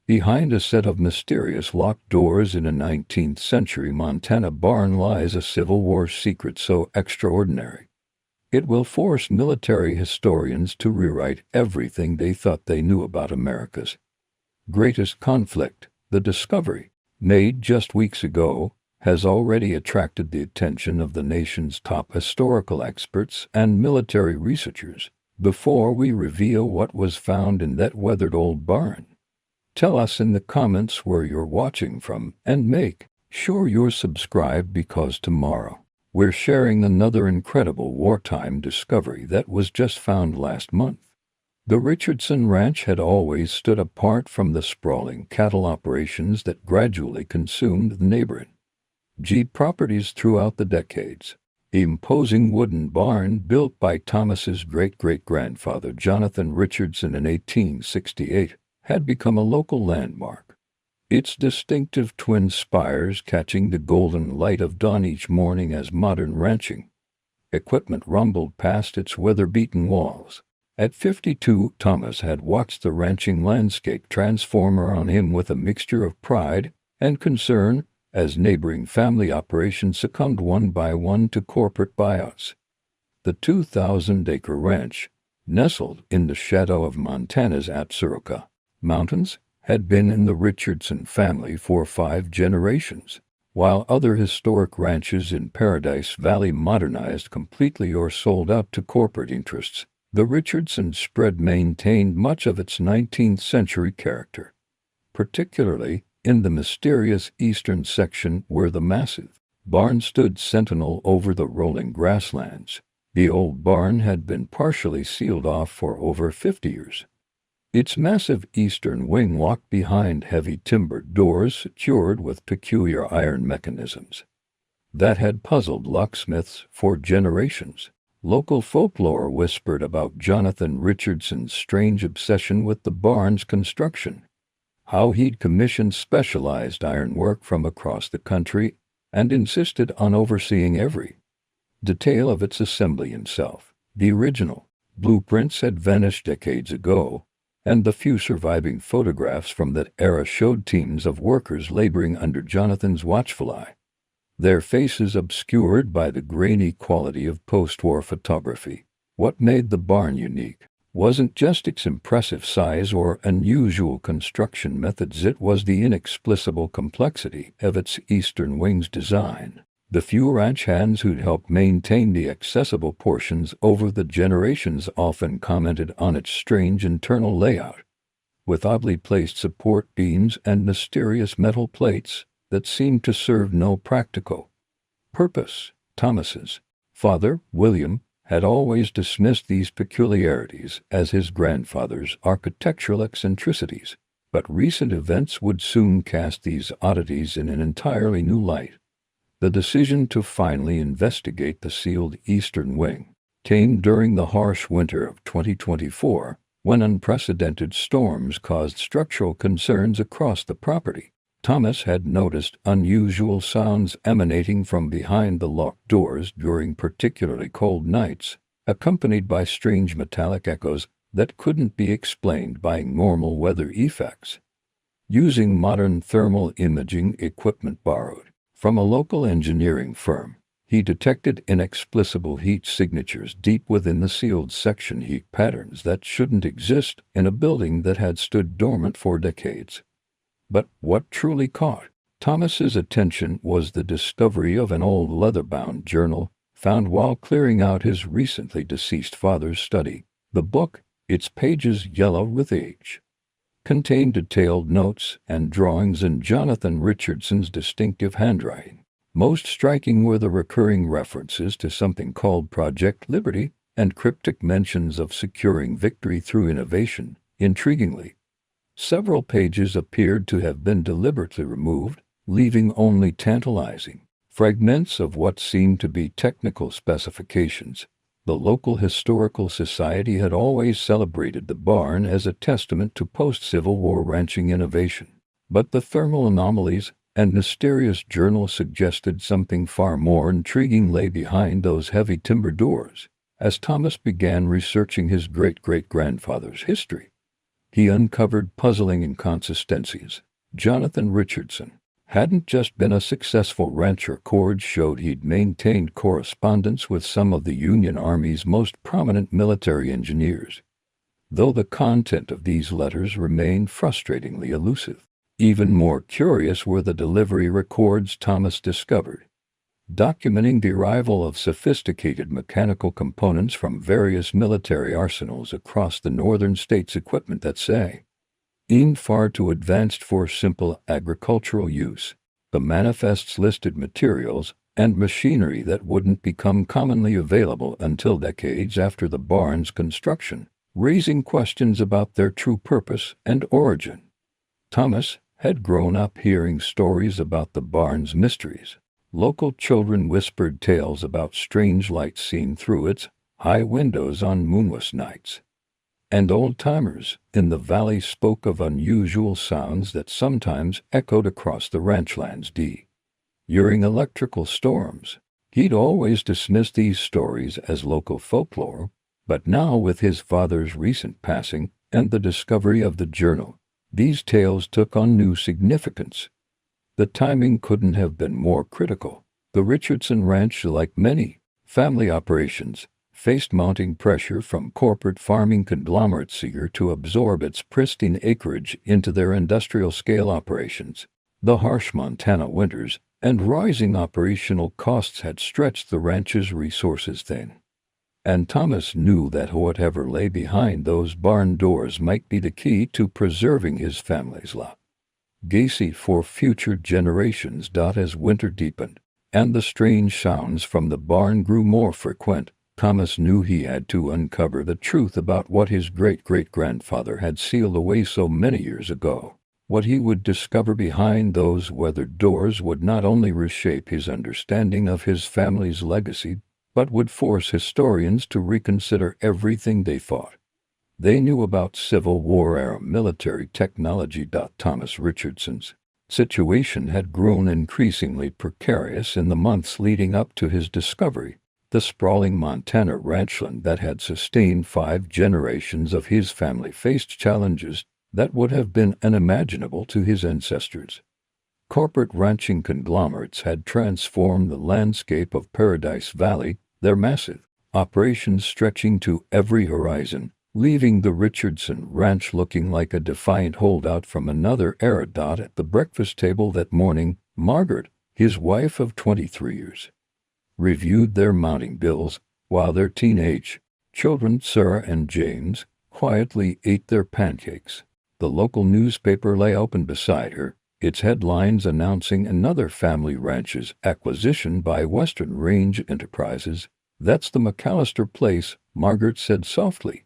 Behind a set of mysterious locked doors in a 19th-century Montana barn lies a Civil War secret so extraordinary. It will force military historians to rewrite everything they thought they knew about America's greatest conflict. The discovery, made just weeks ago, has already attracted the attention of the nation's top historical experts and military researchers. Before we reveal what was found in that weathered old barn, tell us in the comments where you're watching from and make sure you're subscribed, because tomorrow we're sharing another incredible wartime discovery that was just found last month. The Richardson Ranch had always stood apart from the sprawling cattle operations that gradually consumed the neighboring properties throughout the decades. The imposing wooden barn, built by Thomas's great-great-grandfather Jonathan Richardson in 1868, had become a local landmark. Its distinctive twin spires catching the golden light of dawn each morning as modern ranching equipment rumbled past its weather-beaten walls. At 52, Thomas had watched the ranching landscape transform around him with a mixture of pride and concern as neighboring family operations succumbed one by one to corporate buyouts. The 2,000-acre ranch, nestled in the shadow of Montana's Absaroka Mountains, had been in the Richardson family for 5 generations. While other historic ranches in Paradise Valley modernized completely or sold out to corporate interests, the Richardson spread maintained much of its 19th-century character, particularly in the mysterious eastern section where the massive barn stood sentinel over the rolling grasslands. The old barn had been partially sealed off for over 50 years. Its massive eastern wing locked behind heavy timbered doors secured with peculiar iron mechanisms that had puzzled locksmiths for generations. Local folklore whispered about Jonathan Richardson's strange obsession with the barn's construction, how he'd commissioned specialized ironwork from across the country and insisted on overseeing every detail of its assembly himself. The original blueprints had vanished decades ago, and the few surviving photographs from that era showed teams of workers laboring under Jonathan's watchful eye, their faces obscured by the grainy quality of post-war photography. What made the barn unique wasn't just its impressive size or unusual construction methods, it was the inexplicable complexity of its eastern wing's design. The few ranch hands who'd helped maintain the accessible portions over the generations often commented on its strange internal layout, with oddly placed support beams and mysterious metal plates that seemed to serve no practical purpose. Thomas's father, William, had always dismissed these peculiarities as his grandfather's architectural eccentricities, but recent events would soon cast these oddities in an entirely new light. The decision to finally investigate the sealed eastern wing came during the harsh winter of 2024, when unprecedented storms caused structural concerns across the property. Thomas had noticed unusual sounds emanating from behind the locked doors during particularly cold nights, accompanied by strange metallic echoes that couldn't be explained by normal weather effects. Using modern thermal imaging equipment borrowed from a local engineering firm, he detected inexplicable heat signatures deep within the sealed section, heat patterns that shouldn't exist in a building that had stood dormant for decades. But what truly caught Thomas's attention was the discovery of an old leather-bound journal found while clearing out his recently deceased father's study. The book, its pages yellow with age, contained detailed notes and drawings in Jonathan Richardson's distinctive handwriting. Most striking were the recurring references to something called Project Liberty and cryptic mentions of securing victory through innovation. Intriguingly, several pages appeared to have been deliberately removed, leaving only tantalizing fragments of what seemed to be technical specifications. The local historical society had always celebrated the barn as a testament to post-Civil War ranching innovation, but the thermal anomalies and mysterious journal suggested something far more intriguing lay behind those heavy timber doors. As Thomas began researching his great-great-grandfather's history, he uncovered puzzling inconsistencies. Jonathan Richardson hadn't just been a successful rancher. Records showed he'd maintained correspondence with some of the Union Army's most prominent military engineers, though the content of these letters remained frustratingly elusive. Even more curious were the delivery records Thomas discovered, documenting the arrival of sophisticated mechanical components from various military arsenals across the northern states, equipment that seemed far too advanced for simple agricultural use. The manifests listed materials and machinery that wouldn't become commonly available until decades after the barn's construction, raising questions about their true purpose and origin. Thomas had grown up hearing stories about the barn's mysteries. Local children whispered tales about strange lights seen through its high windows on moonless nights, and old-timers in the valley spoke of unusual sounds that sometimes echoed across the ranchlands during electrical storms. He'd always dismissed these stories as local folklore, but now, with his father's recent passing and the discovery of the journal, these tales took on new significance. The timing couldn't have been more critical. The Richardson Ranch, like many family operations, faced mounting pressure from corporate farming conglomerates eager to absorb its pristine acreage into their industrial-scale operations. The harsh Montana winters and rising operational costs had stretched the ranch's resources thin, and Thomas knew that whatever lay behind those barn doors might be the key to preserving his family's legacy for future generations. As winter deepened and the strange sounds from the barn grew more frequent, Thomas knew he had to uncover the truth about what his great-great-grandfather had sealed away so many years ago. What he would discover behind those weathered doors would not only reshape his understanding of his family's legacy, but would force historians to reconsider everything they knew about Civil War-era military technology. Thomas Richardson's situation had grown increasingly precarious in the months leading up to his discovery. The sprawling Montana ranchland that had sustained 5 generations of his family faced challenges that would have been unimaginable to his ancestors. Corporate ranching conglomerates had transformed the landscape of Paradise Valley, their massive operations stretching to every horizon, leaving the Richardson Ranch looking like a defiant holdout from another era. At the breakfast table that morning, Margaret, his wife of 23 years, reviewed their mounting bills, while their teenage children, Sarah and James, quietly ate their pancakes. The local newspaper lay open beside her, its headlines announcing another family ranch's acquisition by Western Range Enterprises. "That's the McAllister place," Margaret said softly,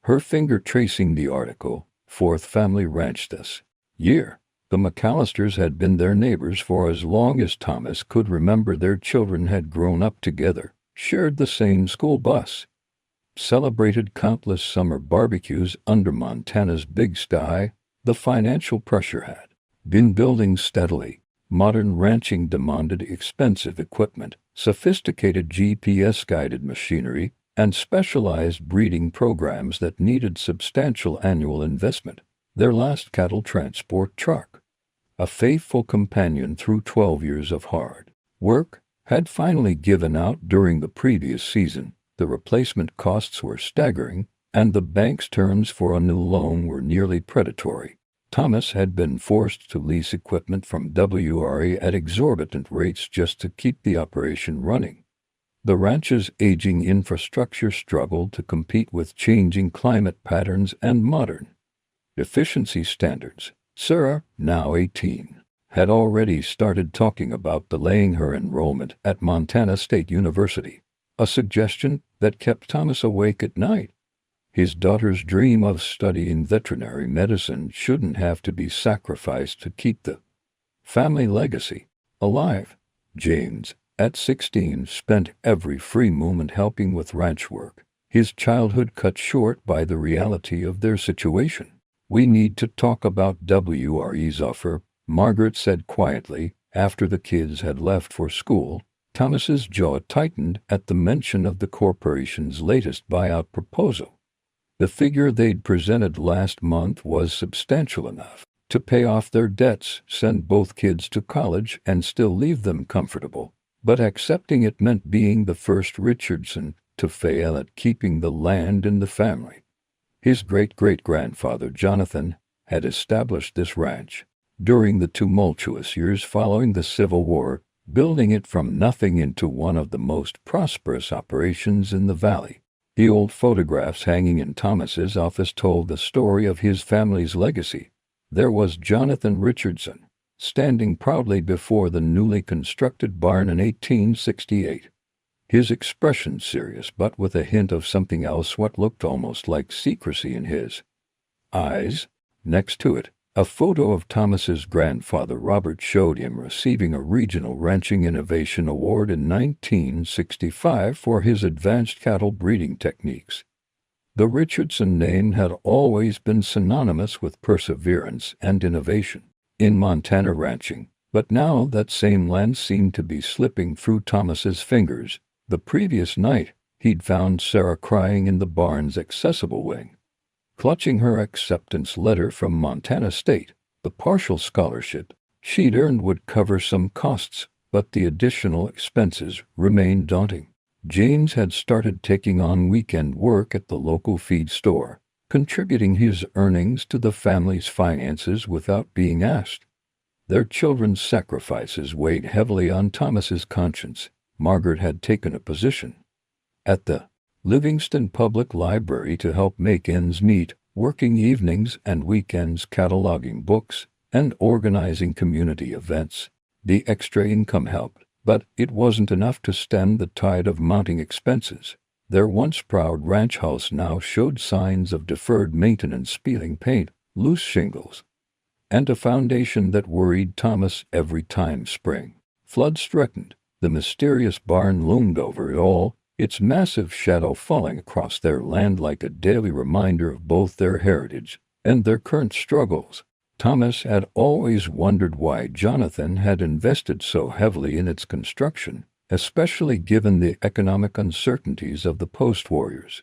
her finger tracing the article. "Fourth family ranch this year." The McAllisters had been their neighbors for as long as Thomas could remember. Their children had grown up together, shared the same school bus, celebrated countless summer barbecues under Montana's big sky. The financial pressure had been building steadily. Modern ranching demanded expensive equipment, sophisticated GPS-guided machinery, and specialized breeding programs that needed substantial annual investment. Their last cattle transport truck, a faithful companion through 12 years of hard work, had finally given out during the previous season. The replacement costs were staggering, and the bank's terms for a new loan were nearly predatory. Thomas had been forced to lease equipment from WRA at exorbitant rates just to keep the operation running. The ranch's aging infrastructure struggled to compete with changing climate patterns and modern efficiency standards. Sarah, now 18, had already started talking about delaying her enrollment at Montana State University, a suggestion that kept Thomas awake at night. His daughter's dream of studying veterinary medicine shouldn't have to be sacrificed to keep the family legacy alive. James, at 16, spent every free moment helping with ranch work, his childhood cut short by the reality of their situation. "We need to talk about WRE's offer," Margaret said quietly, after the kids had left for school. Thomas's jaw tightened at the mention of the corporation's latest buyout proposal. The figure they'd presented last month was substantial enough to pay off their debts, send both kids to college, and still leave them comfortable. But accepting it meant being the first Richardson to fail at keeping the land in the family. His great-great-grandfather Jonathan had established this ranch during the tumultuous years following the Civil War, building it from nothing into one of the most prosperous operations in the valley. The old photographs hanging in Thomas's office told the story of his family's legacy. There was Jonathan Richardson, standing proudly before the newly constructed barn in 1868. His expression serious but with a hint of something else, what looked almost like secrecy in his eyes. Next to it, a photo of Thomas's grandfather Robert showed him receiving a Regional Ranching Innovation Award in 1965 for his advanced cattle breeding techniques. The Richardson name had always been synonymous with perseverance and innovation in Montana ranching, but now that same land seemed to be slipping through Thomas's fingers. The previous night, he'd found Sarah crying in the barn's accessible wing, clutching her acceptance letter from Montana State. The partial scholarship she'd earned would cover some costs, but the additional expenses remained daunting. James had started taking on weekend work at the local feed store, contributing his earnings to the family's finances without being asked. Their children's sacrifices weighed heavily on Thomas's conscience. Margaret had taken a position at the Livingston Public Library to help make ends meet, working evenings and weekends cataloging books and organizing community events. The extra income helped, but it wasn't enough to stem the tide of mounting expenses. Their once proud ranch house now showed signs of deferred maintenance, peeling paint, loose shingles, and a foundation that worried Thomas every time spring floods threatened. The mysterious barn loomed over it all, its massive shadow falling across their land like a daily reminder of both their heritage and their current struggles. Thomas had always wondered why Jonathan had invested so heavily in its construction, especially given the economic uncertainties of the post-war years.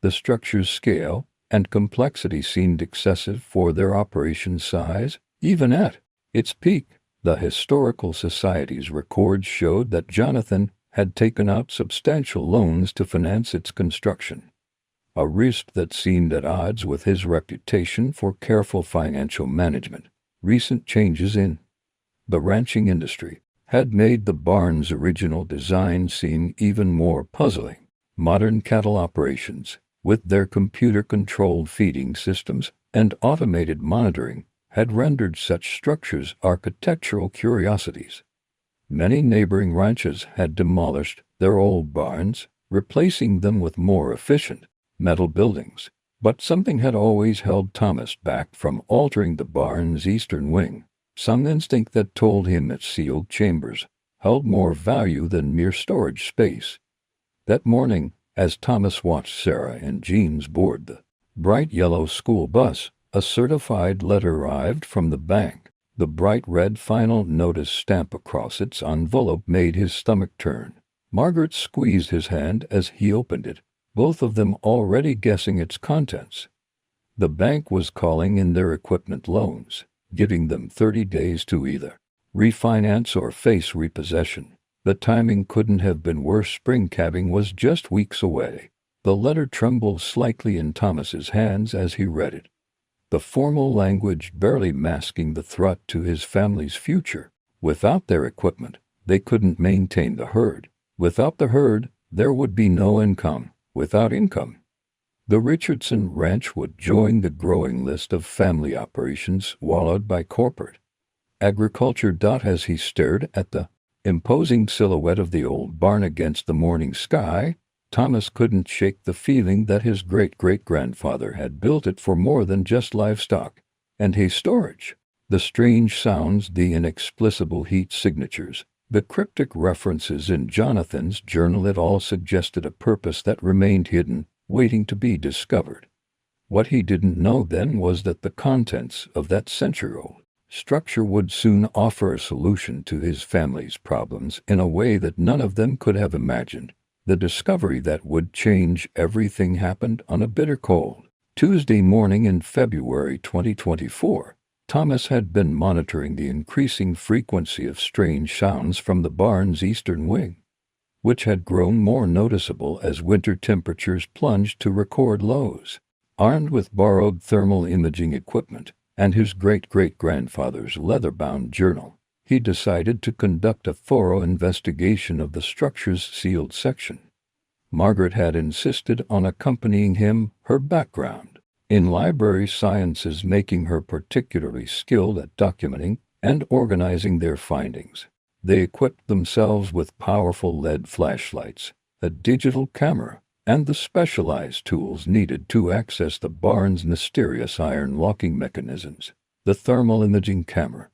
The structure's scale and complexity seemed excessive for their operation size. Even at its peak, the Historical Society's records showed that Jonathan had taken out substantial loans to finance its construction, a risk that seemed at odds with his reputation for careful financial management. Recent changes in the ranching industry had made the barn's original design seem even more puzzling. Modern cattle operations, with their computer-controlled feeding systems and automated monitoring, had rendered such structures architectural curiosities. Many neighboring ranches had demolished their old barns, replacing them with more efficient metal buildings, but something had always held Thomas back from altering the barn's eastern wing, some instinct that told him its sealed chambers held more value than mere storage space. That morning, as Thomas watched Sarah and James board the bright yellow school bus, a certified letter arrived from the bank. The bright red final notice stamp across its envelope made his stomach turn. Margaret squeezed his hand as he opened it, both of them already guessing its contents. The bank was calling in their equipment loans, giving them 30 days to either refinance or face repossession. The timing couldn't have been worse. Spring calving was just weeks away. The letter trembled slightly in Thomas's hands as he read it, the formal language barely masking the threat to his family's future. Without their equipment, they couldn't maintain the herd. Without the herd, there would be no income. Without income, the Richardson Ranch would join the growing list of family operations swallowed by corporate agriculture. As he stared at the imposing silhouette of the old barn against the morning sky, Thomas couldn't shake the feeling that his great-great-grandfather had built it for more than just livestock and hay storage. The strange sounds, the inexplicable heat signatures, the cryptic references in Jonathan's journal, it all suggested a purpose that remained hidden, waiting to be discovered. What he didn't know then was that the contents of that century-old structure would soon offer a solution to his family's problems in a way that none of them could have imagined. The discovery that would change everything happened on a bitter cold Tuesday morning in February 2024. Thomas had been monitoring the increasing frequency of strange sounds from the barn's eastern wing, which had grown more noticeable as winter temperatures plunged to record lows. Armed with borrowed thermal imaging equipment and his great-great-grandfather's leather-bound journal, he decided to conduct a thorough investigation of the structure's sealed section. Margaret had insisted on accompanying him, her background in library sciences making her particularly skilled at documenting and organizing their findings. They equipped themselves with powerful LED flashlights, a digital camera, and the specialized tools needed to access the barn's mysterious iron locking mechanisms. The thermal imaging camera,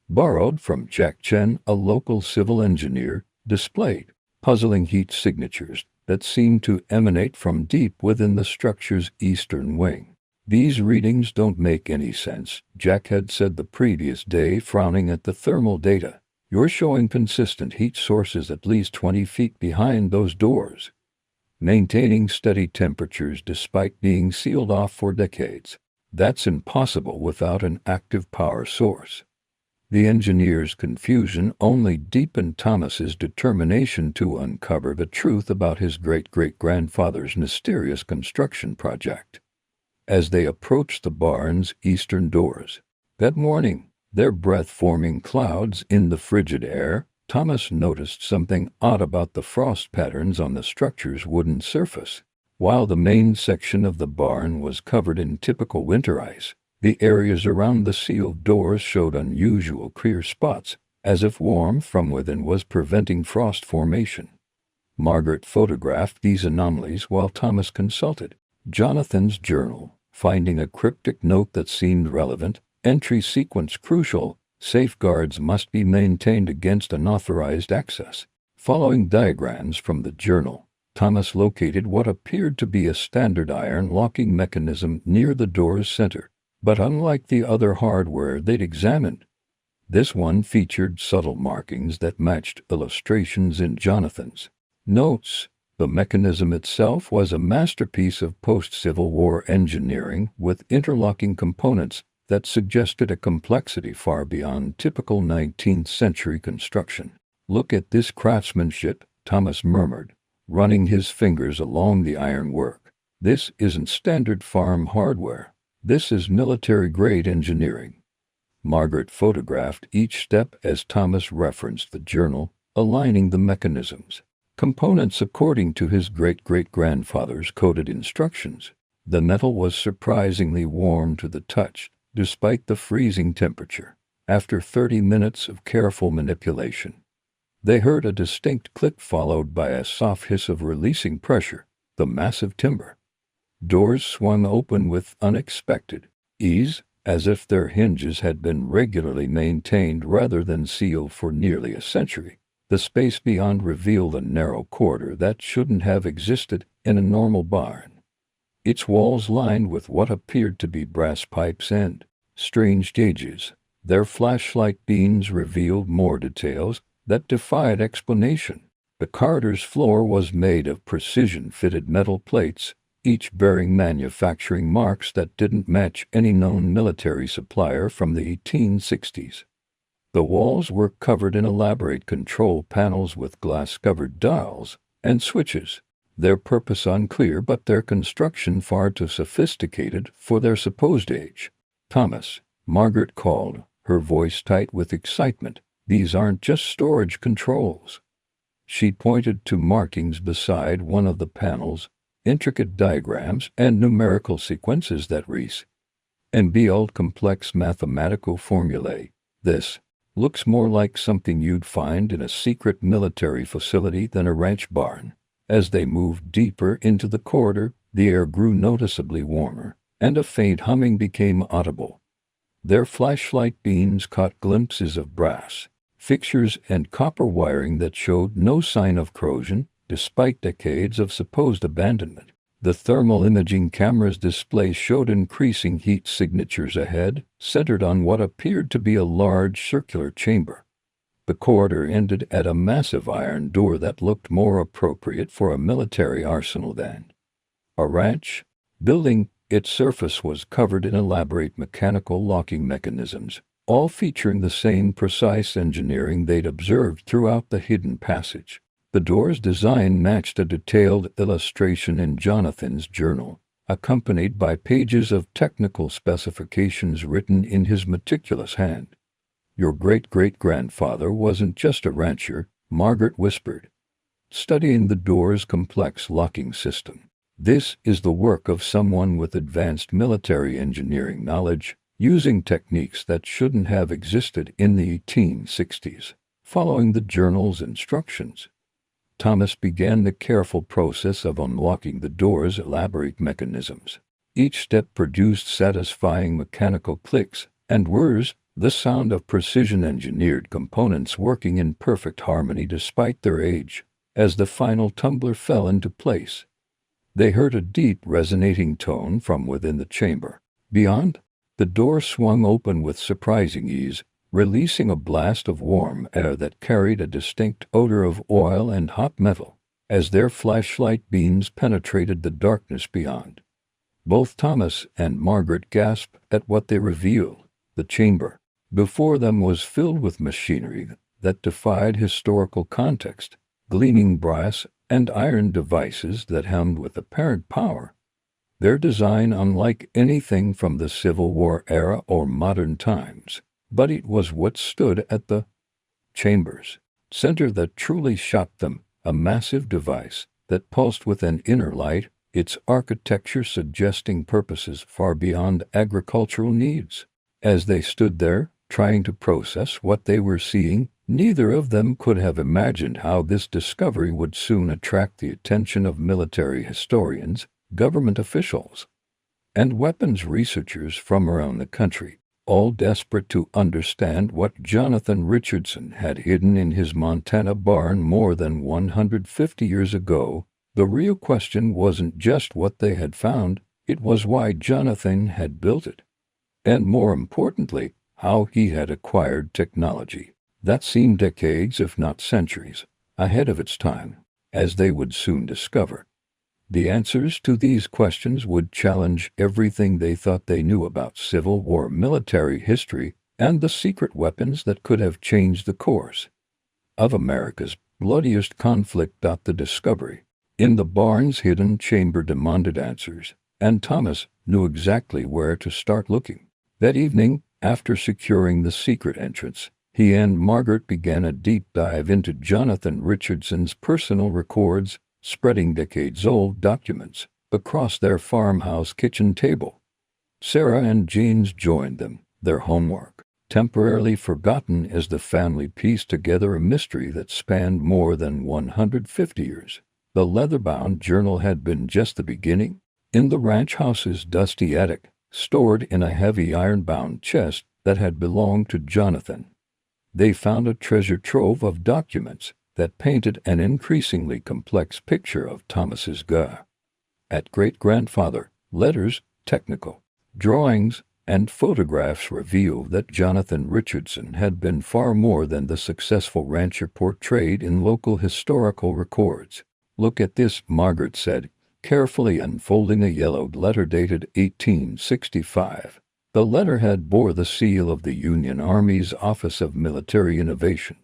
borrowed from Jack Chen, a local civil engineer, displayed puzzling heat signatures that seemed to emanate from deep within the structure's eastern wing. "These readings don't make any sense," Jack had said the previous day, frowning at the thermal data. "You're showing consistent heat sources at least 20 feet behind those doors, maintaining steady temperatures despite being sealed off for decades. That's impossible without an active power source." The engineer's confusion only deepened Thomas's determination to uncover the truth about his great-great-grandfather's mysterious construction project. As they approached the barn's eastern doors that morning, their breath-forming clouds in the frigid air, Thomas noticed something odd about the frost patterns on the structure's wooden surface. While the main section of the barn was covered in typical winter ice, the areas around the sealed doors showed unusual clear spots, as if warmth from within was preventing frost formation. Margaret photographed these anomalies while Thomas consulted Jonathan's journal, finding a cryptic note that seemed relevant. Entry sequence crucial. Safeguards must be maintained against unauthorized access. Following diagrams from the journal, Thomas located what appeared to be a standard iron locking mechanism near the door's center. But unlike the other hardware they'd examined, this one featured subtle markings that matched illustrations in Jonathan's notes. The mechanism itself was a masterpiece of post-Civil War engineering with interlocking components that suggested a complexity far beyond typical 19th-century construction. "Look at this craftsmanship," Thomas murmured, running his fingers along the ironwork. "This isn't standard farm hardware. This is military-grade engineering." Margaret photographed each step as Thomas referenced the journal, aligning the mechanisms components according to his great-great-grandfather's coded instructions. The metal was surprisingly warm to the touch, despite the freezing temperature. After 30 minutes of careful manipulation, they heard a distinct click followed by a soft hiss of releasing pressure. The massive timber doors swung open with unexpected ease, as if their hinges had been regularly maintained rather than sealed for nearly a century. The space beyond revealed a narrow corridor that shouldn't have existed in a normal barn, its walls lined with what appeared to be brass pipes and strange gauges. Their flashlight beams revealed more details that defied explanation. The corridor's floor was made of precision-fitted metal plates, each bearing manufacturing marks that didn't match any known military supplier from the 1860s. The walls were covered in elaborate control panels with glass-covered dials and switches, their purpose unclear but their construction far too sophisticated for their supposed age. "Thomas," Margaret called, her voice tight with excitement, "these aren't just storage controls." She pointed to markings beside one of the panels, intricate diagrams and numerical sequences that revealed complex mathematical formulae. "This looks more like something you'd find in a secret military facility than a ranch barn." As they moved deeper into the corridor, the air grew noticeably warmer, and a faint humming became audible. Their flashlight beams caught glimpses of brass fixtures and copper wiring that showed no sign of corrosion, despite decades of supposed abandonment. The thermal imaging camera's display showed increasing heat signatures ahead, centered on what appeared to be a large circular chamber. The corridor ended at a massive iron door that looked more appropriate for a military arsenal than a ranch building. Its surface was covered in elaborate mechanical locking mechanisms, all featuring the same precise engineering they'd observed throughout the hidden passage. The door's design matched a detailed illustration in Jonathan's journal, accompanied by pages of technical specifications written in his meticulous hand. "Your great-great-grandfather wasn't just a rancher," Margaret whispered, studying the door's complex locking system. "This is the work of someone with advanced military engineering knowledge, using techniques that shouldn't have existed in the 1860s. Following the journal's instructions, Thomas began the careful process of unlocking the door's elaborate mechanisms. Each step produced satisfying mechanical clicks and whirs, the sound of precision-engineered components working in perfect harmony despite their age. As the final tumbler fell into place, they heard a deep, resonating tone from within the chamber. Beyond, the door swung open with surprising ease, releasing a blast of warm air that carried a distinct odor of oil and hot metal. As their flashlight beams penetrated the darkness beyond, both Thomas and Margaret gasped at what they revealed. The chamber before them was filled with machinery that defied historical context, gleaming brass and iron devices that hummed with apparent power, their design unlike anything from the Civil War era or modern times. But it was what stood at the chamber's center that truly shocked them, a massive device that pulsed with an inner light, its architecture suggesting purposes far beyond agricultural needs. As they stood there, trying to process what they were seeing, neither of them could have imagined how this discovery would soon attract the attention of military historians, government officials, and weapons researchers from around the country, all desperate to understand what Jonathan Richardson had hidden in his Montana barn more than 150 years ago. The real question wasn't just what they had found, it was why Jonathan had built it, and more importantly, how he had acquired technology that seemed decades, if not centuries, ahead of its time. As they would soon discover, the answers to these questions would challenge everything they thought they knew about Civil War military history and the secret weapons that could have changed the course of America's bloodiest conflict. The discovery in the barn's hidden chamber demanded answers, and Thomas knew exactly where to start looking. That evening, after securing the secret entrance, he and Margaret began a deep dive into Jonathan Richardson's personal records, spreading decades-old documents across their farmhouse kitchen table. Sarah and James joined them, their homework temporarily forgotten as the family pieced together a mystery that spanned more than 150 years. The leather-bound journal had been just the beginning. In the ranch house's dusty attic, stored in a heavy iron-bound chest that had belonged to Jonathan, they found a treasure trove of documents that painted an increasingly complex picture of Thomas's great-grandfather. Letters, technical drawings, and photographs revealed that Jonathan Richardson had been far more than the successful rancher portrayed in local historical records. "Look at this," Margaret said, carefully unfolding a yellowed letter dated 1865. The letterhead bore the seal of the Union Army's Office of Military Innovation.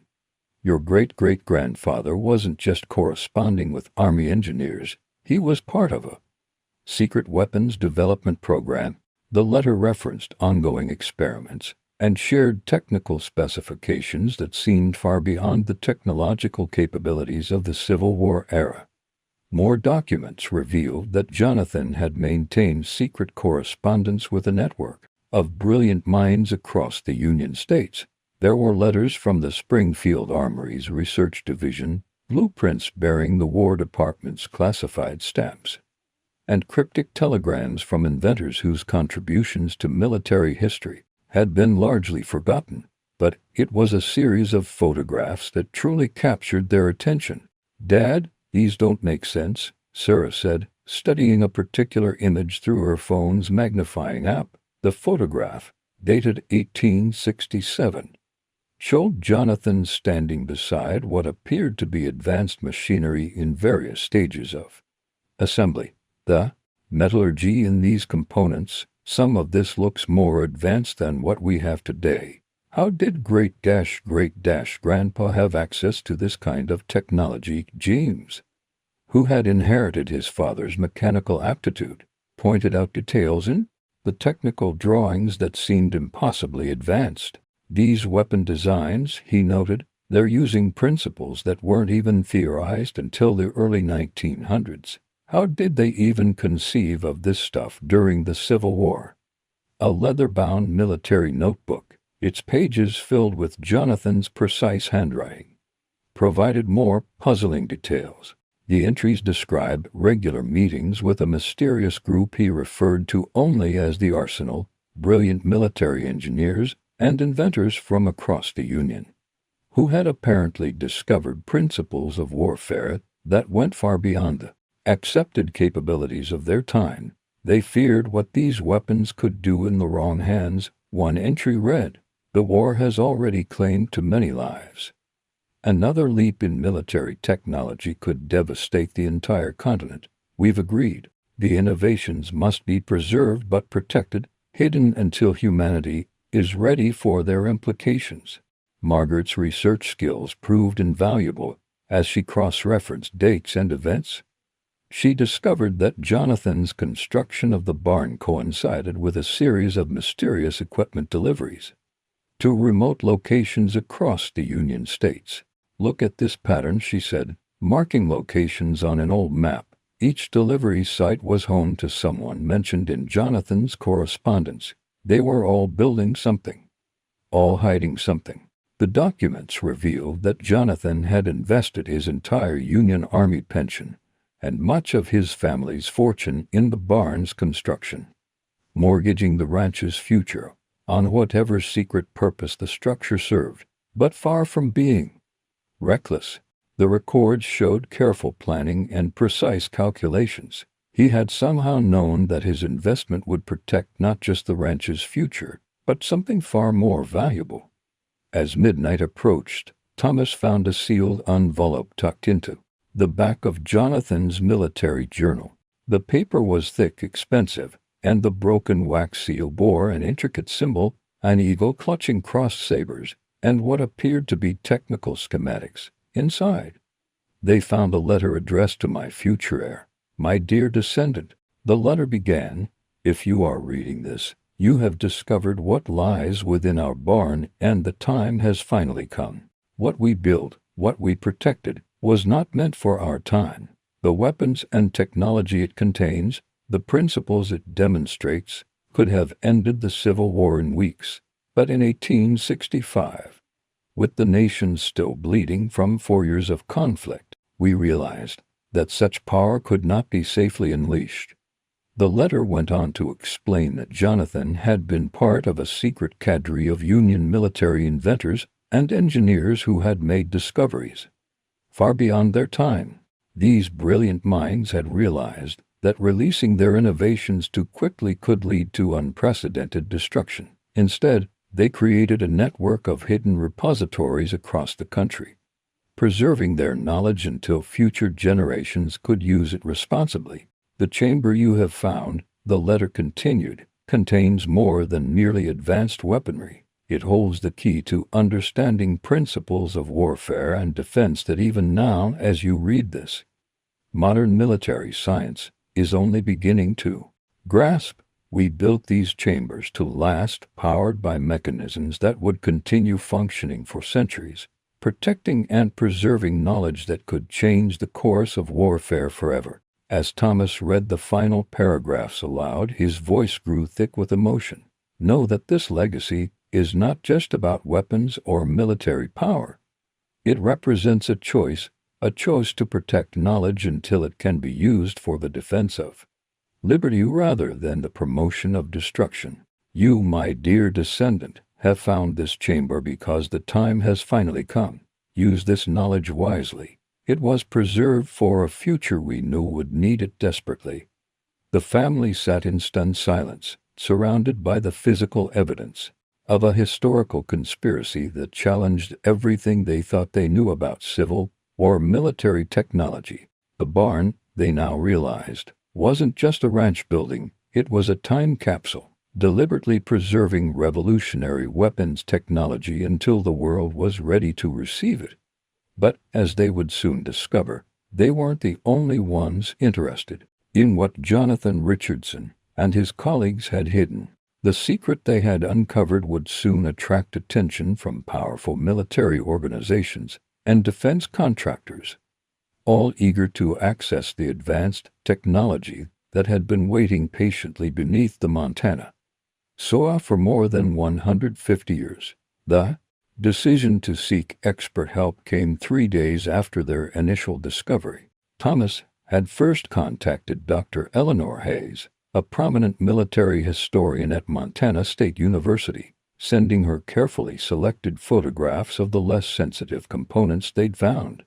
Your great-great-grandfather wasn't just corresponding with Army engineers, he was part of a secret weapons development program. The letter referenced ongoing experiments and shared technical specifications that seemed far beyond the technological capabilities of the Civil War era. More documents revealed that Jonathan had maintained secret correspondence with a network of brilliant minds across the Union states. There were letters from the Springfield Armory's Research Division, blueprints bearing the War Department's classified stamps, and cryptic telegrams from inventors whose contributions to military history had been largely forgotten. But it was a series of photographs that truly captured their attention. "Dad, these don't make sense," Sarah said, studying a particular image through her phone's magnifying app. The photograph, dated 1867, showed Jonathan standing beside what appeared to be advanced machinery in various stages of assembly. The metallurgy in these components, some of this looks more advanced than what we have today. How did great-great-grandpa have access to this kind of technology? James, who had inherited his father's mechanical aptitude, pointed out details in the technical drawings that seemed impossibly advanced. These weapon designs, he noted, they're using principles that weren't even theorized until the early 1900s. How did they even conceive of this stuff during the Civil War? A leather-bound military notebook, its pages filled with Jonathan's precise handwriting, provided more puzzling details. The entries describe regular meetings with a mysterious group he referred to only as the Arsenal, brilliant military engineers and inventors from across the Union, who had apparently discovered principles of warfare that went far beyond the accepted capabilities of their time. They feared what these weapons could do in the wrong hands. One entry read, "The war has already claimed too many lives. Another leap in military technology could devastate the entire continent. We've agreed. The innovations must be preserved but protected, hidden until humanity is ready for their implications." Margaret's research skills proved invaluable as she cross-referenced dates and events. She discovered that Jonathan's construction of the barn coincided with a series of mysterious equipment deliveries to remote locations across the Union states. "Look at this pattern," she said, marking locations on an old map. Each delivery site was home to someone mentioned in Jonathan's correspondence. They were all building something, all hiding something. The documents revealed that Jonathan had invested his entire Union Army pension and much of his family's fortune in the barn's construction, mortgaging the ranch's future on whatever secret purpose the structure served. But far from being reckless, the records showed careful planning and precise calculations. He had somehow known that his investment would protect not just the ranch's future, but something far more valuable. As midnight approached, Thomas found a sealed envelope tucked into the back of Jonathan's military journal. The paper was thick, expensive, and the broken wax seal bore an intricate symbol, an eagle clutching crossed sabers, and what appeared to be technical schematics. Inside, they found a letter addressed to my future heir. "My dear descendant," the letter began, "if you are reading this, you have discovered what lies within our barn, and the time has finally come. What we built, what we protected, was not meant for our time. The weapons and technology it contains, the principles it demonstrates, could have ended the Civil War in weeks. But in 1865, with the nation still bleeding from 4 years of conflict, we realized that such power could not be safely unleashed." The letter went on to explain that Jonathan had been part of a secret cadre of Union military inventors and engineers who had made discoveries far beyond their time. These brilliant minds had realized that releasing their innovations too quickly could lead to unprecedented destruction. Instead, they created a network of hidden repositories across the country, preserving their knowledge until future generations could use it responsibly. "The chamber you have found," the letter continued, "contains more than merely advanced weaponry. It holds the key to understanding principles of warfare and defense that even now, as you read this, modern military science is only beginning to grasp. We built these chambers to last, powered by mechanisms that would continue functioning for centuries, protecting and preserving knowledge that could change the course of warfare forever." As Thomas read the final paragraphs aloud, his voice grew thick with emotion. "Know that this legacy is not just about weapons or military power. It represents a choice to protect knowledge until it can be used for the defense of liberty rather than the promotion of destruction. You, my dear descendant, have found this chamber because the time has finally come. Use this knowledge wisely. It was preserved for a future we knew would need it desperately." The family sat in stunned silence, surrounded by the physical evidence. of a historical conspiracy that challenged everything they thought they knew about civil or military technology. The barn, they now realized, wasn't just a ranch building, it was a time capsule, deliberately preserving revolutionary weapons technology until the world was ready to receive it. But, as they would soon discover, they weren't the only ones interested in what Jonathan Richardson and his colleagues had hidden. The secret they had uncovered would soon attract attention from powerful military organizations and defense contractors, all eager to access the advanced technology that had been waiting patiently beneath the Montana soil for more than 150 years. The decision to seek expert help came 3 days after their initial discovery. Thomas had first contacted Dr. Eleanor Hayes, a prominent military historian at Montana State University, sending her carefully selected photographs of the less sensitive components they'd found.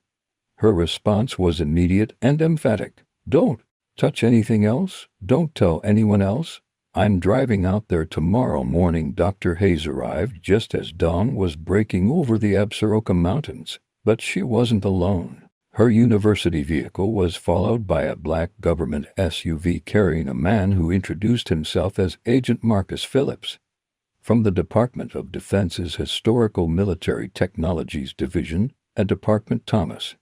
Her response was immediate and emphatic. "Don't touch anything else. Don't tell anyone else. I'm driving out there tomorrow morning." Dr. Hayes arrived just as dawn was breaking over the Absaroka Mountains, but she wasn't alone. Her university vehicle was followed by a black government SUV carrying a man who introduced himself as Agent Marcus Phillips from the Department of Defense's Historical Military Technologies Division, a department Thomas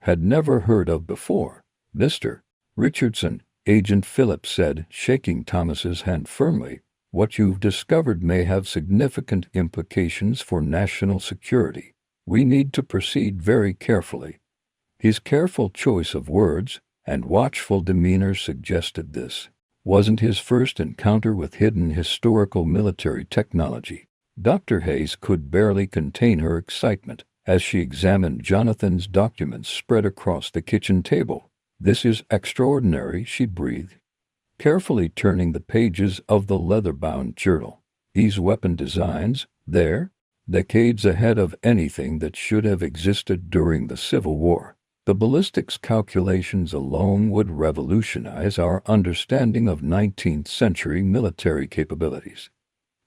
had never heard of before. "Mr. Richardson," Agent Phillips said, shaking Thomas's hand firmly, "what you've discovered may have significant implications for national security. We need to proceed very carefully." His careful choice of words and watchful demeanor suggested this wasn't his first encounter with hidden historical military technology. Dr. Hayes could barely contain her excitement as she examined Jonathan's documents spread across the kitchen table. "This is extraordinary," she breathed, carefully turning the pages of the leather-bound journal. "These weapon designs, they're decades ahead of anything that should have existed during the Civil War. The ballistics calculations alone would revolutionize our understanding of 19th-century military capabilities."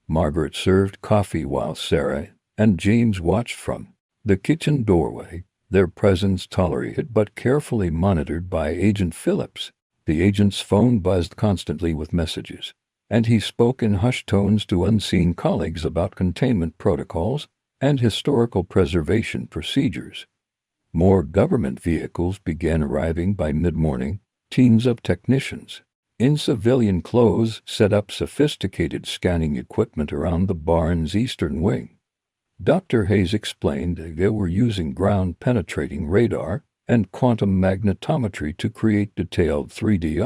Margaret served coffee while Sarah and James watched from the kitchen doorway, their presence tolerated but carefully monitored by Agent Phillips. The agent's phone buzzed constantly with messages, and he spoke in hushed tones to unseen colleagues about containment protocols and historical preservation procedures. More government vehicles began arriving by mid-morning. Teams of technicians in civilian clothes set up sophisticated scanning equipment around the barn's eastern wing. Dr. Hayes explained they were using ground-penetrating radar and quantum magnetometry to create detailed 3D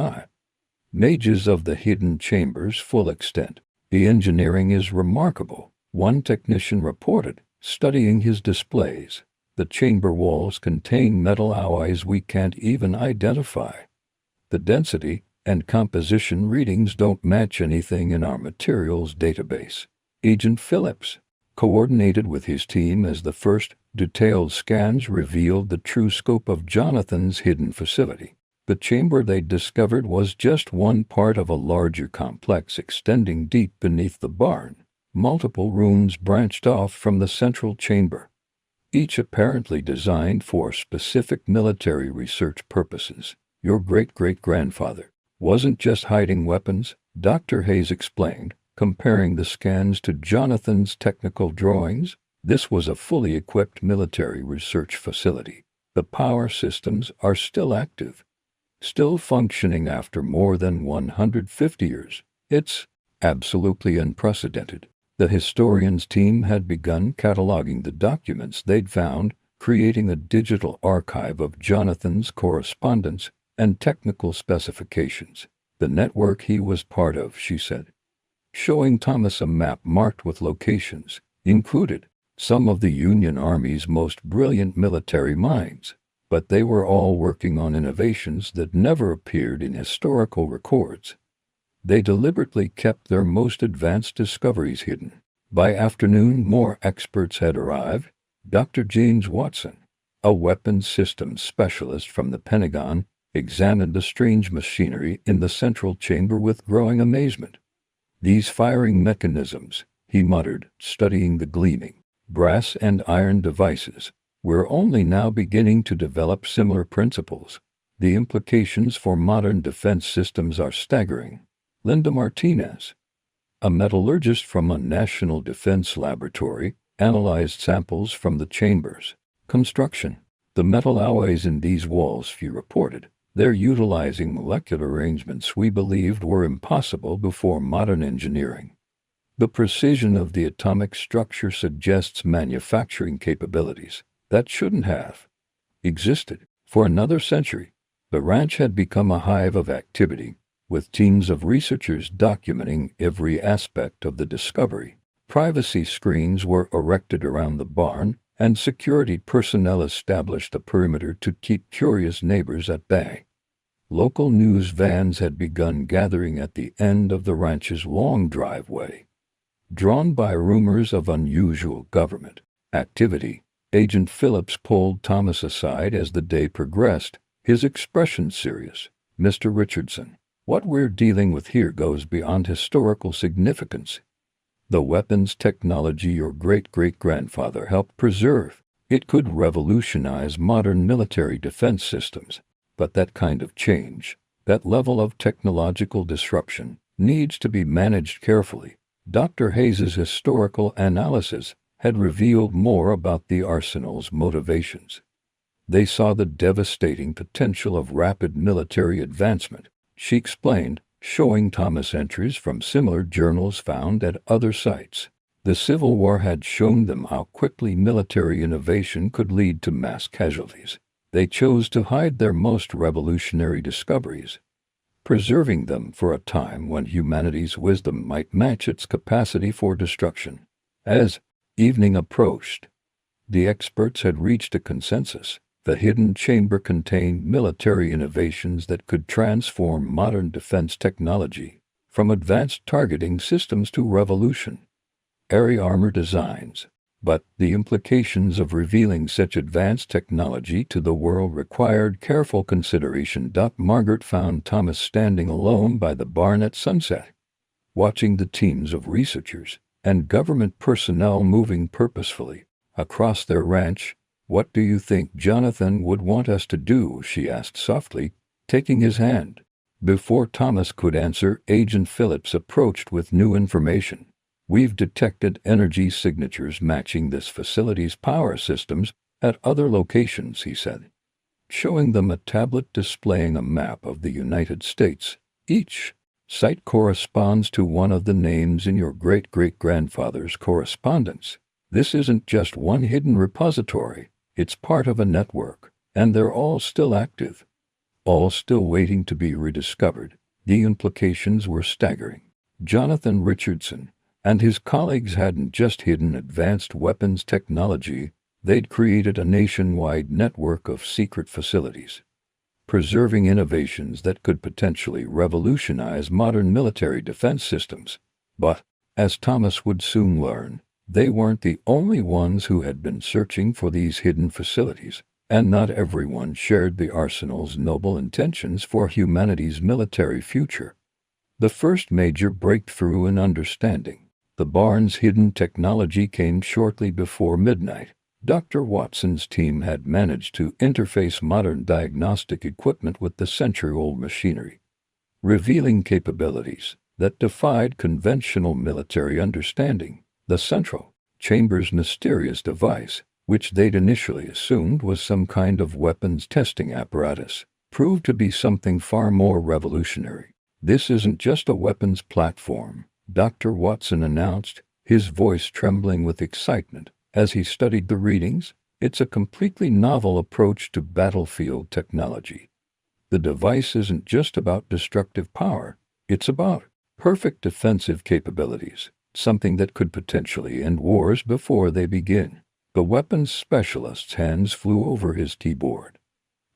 images of the hidden chamber's full extent. "The engineering is remarkable," one technician reported, studying his displays. "The chamber walls contain metal alloys we can't even identify. The density and composition readings don't match anything in our materials database." Agent Phillips coordinated with his team as the first detailed scans revealed the true scope of Jonathan's hidden facility. The chamber they'd discovered was just one part of a larger complex extending deep beneath the barn. Multiple rooms branched off from the central chamber, each apparently designed for specific military research purposes. "Your great-great-grandfather wasn't just hiding weapons," Dr. Hayes explained, comparing the scans to Jonathan's technical drawings. "This was a fully equipped military research facility. The power systems are still active, still functioning after more than 150 years. It's absolutely unprecedented." The historians' team had begun cataloging the documents they'd found, creating a digital archive of Jonathan's correspondence and technical specifications. "The network he was part of," she said, showing Thomas a map marked with locations, included some of the Union Army's most brilliant military minds, but they were all working on innovations that never appeared in historical records. They deliberately kept their most advanced discoveries hidden. By afternoon, more experts had arrived. Dr. James Watson, a weapons systems specialist from the Pentagon, examined the strange machinery in the central chamber with growing amazement. "These firing mechanisms," he muttered, studying the gleaming brass and iron devices. We're only now beginning to develop similar principles. The implications for modern defense systems are staggering. Linda Martinez, a metallurgist from a national defense laboratory, analyzed samples from the chamber's construction. The metal alloys in these walls, she reported, they're utilizing molecular arrangements we believed were impossible before modern engineering. The precision of the atomic structure suggests manufacturing capabilities that shouldn't have existed. For another century, the ranch had become a hive of activity, with teams of researchers documenting every aspect of the discovery. Privacy screens were erected around the barn, and security personnel established a perimeter to keep curious neighbors at bay. Local news vans had begun gathering at the end of the ranch's long driveway. Drawn by rumors of unusual government activity, Agent Phillips pulled Thomas aside as the day progressed, his expression serious. "Mr. Richardson, what we're dealing with here goes beyond historical significance. The weapons technology your great-great-grandfather helped preserve, it could revolutionize modern military defense systems. But that kind of change, that level of technological disruption, needs to be managed carefully." Dr. Hayes's historical analysis had revealed more about the arsenal's motivations. They saw the devastating potential of rapid military advancement, she explained, showing Thomas entries from similar journals found at other sites. The Civil War had shown them how quickly military innovation could lead to mass casualties. They chose to hide their most revolutionary discoveries, preserving them for a time when humanity's wisdom might match its capacity for destruction. As evening approached, the experts had reached a consensus. The hidden chamber contained military innovations that could transform modern defense technology, from advanced targeting systems to revolutionary armor designs. But the implications of revealing such advanced technology to the world required careful consideration. Margaret found Thomas standing alone by the barn at sunset, watching the teams of researchers and government personnel moving purposefully across their ranch. "What do you think Jonathan would want us to do?" she asked softly, taking his hand. Before Thomas could answer, Agent Phillips approached with new information. "We've detected energy signatures matching this facility's power systems at other locations," he said, showing them a tablet displaying a map of the United States. "Each site corresponds to one of the names in your great-great-grandfather's correspondence. This isn't just one hidden repository. It's part of a network, and they're all still active, all still waiting to be rediscovered." The implications were staggering. Jonathan Richardson and his colleagues hadn't just hidden advanced weapons technology, they'd created a nationwide network of secret facilities, preserving innovations that could potentially revolutionize modern military defense systems. But, as Thomas would soon learn, they weren't the only ones who had been searching for these hidden facilities, and not everyone shared the arsenal's noble intentions for humanity's military future. The first major breakthrough in understanding the barn's hidden technology came shortly before midnight. Dr. Watson's team had managed to interface modern diagnostic equipment with the century-old machinery, revealing capabilities that defied conventional military understanding. The central chamber's mysterious device, which they'd initially assumed was some kind of weapons testing apparatus, proved to be something far more revolutionary. "This isn't just a weapons platform," Dr. Watson announced, his voice trembling with excitement as he studied the readings. "It's a completely novel approach to battlefield technology. The device isn't just about destructive power, it's about perfect defensive capabilities, something that could potentially end wars before they begin." The weapons specialist's hands flew over his keyboard,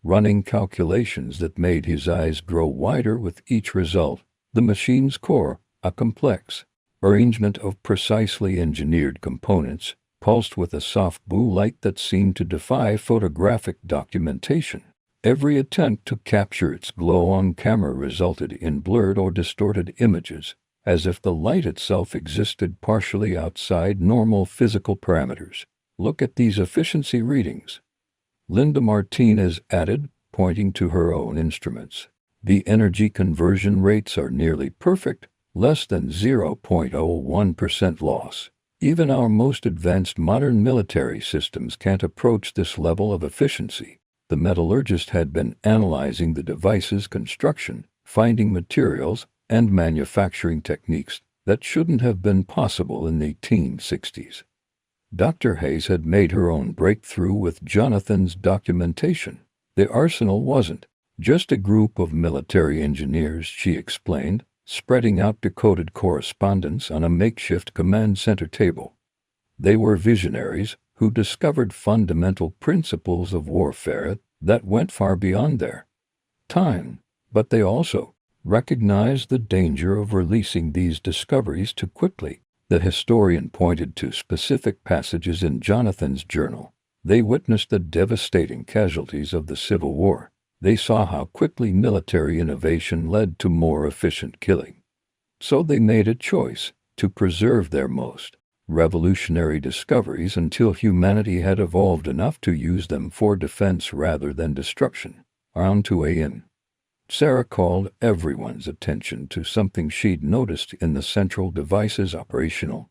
running calculations that made his eyes grow wider with each result. The machine's core, a complex arrangement of precisely engineered components, pulsed with a soft blue light that seemed to defy photographic documentation. Every attempt to capture its glow on camera resulted in blurred or distorted images, as if the light itself existed partially outside normal physical parameters. Look at these efficiency readings. Linda Martinez added, pointing to her own instruments. The energy conversion rates are nearly perfect, less than 0.01% loss. Even our most advanced modern military systems can't approach this level of efficiency. The metallurgist had been analyzing the device's construction, finding materials and manufacturing techniques that shouldn't have been possible in the 1860s. Dr. Hayes had made her own breakthrough with Jonathan's documentation. The arsenal wasn't just a group of military engineers, she explained, spreading out decoded correspondence on a makeshift command center table. They were visionaries who discovered fundamental principles of warfare that went far beyond their time, but they also recognized the danger of releasing these discoveries too quickly. The historian pointed to specific passages in Jonathan's journal. They witnessed the devastating casualties of the Civil War. They saw how quickly military innovation led to more efficient killing. So they made a choice to preserve their most revolutionary discoveries until humanity had evolved enough to use them for defense rather than destruction. Around 2 a.m. Sarah called everyone's attention to something she'd noticed in the central device's operational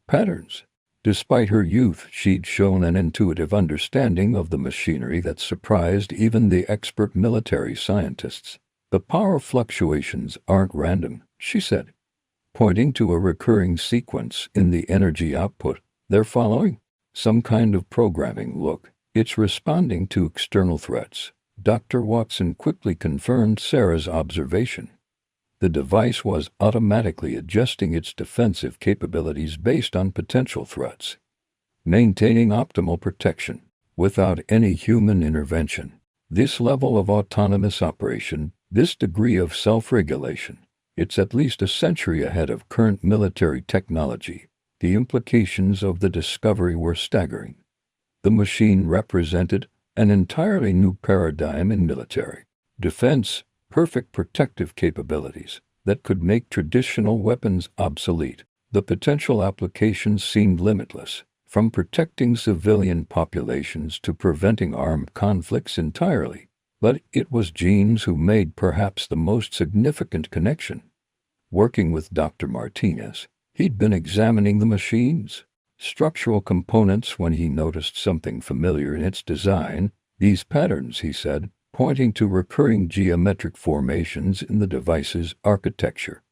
patterns. Despite her youth, she'd shown an intuitive understanding of the machinery that surprised even the expert military scientists. The power fluctuations aren't random, she said, pointing to a recurring sequence in the energy output. They're following some kind of programming. Look, it's responding to external threats. Dr. Watson quickly confirmed Sarah's observation. The device was automatically adjusting its defensive capabilities based on potential threats, maintaining optimal protection without any human intervention. This level of autonomous operation, this degree of self-regulation, it's at least a century ahead of current military technology. The implications of the discovery were staggering. The machine represented an entirely new paradigm in military defense, perfect protective capabilities that could make traditional weapons obsolete. The potential applications seemed limitless, from protecting civilian populations to preventing armed conflicts entirely. But it was Jeans who made perhaps the most significant connection. Working with Dr. Martinez, he'd been examining the machine's structural components when he noticed something familiar in its design. These patterns, he said, pointing to recurring geometric formations in the device's architecture.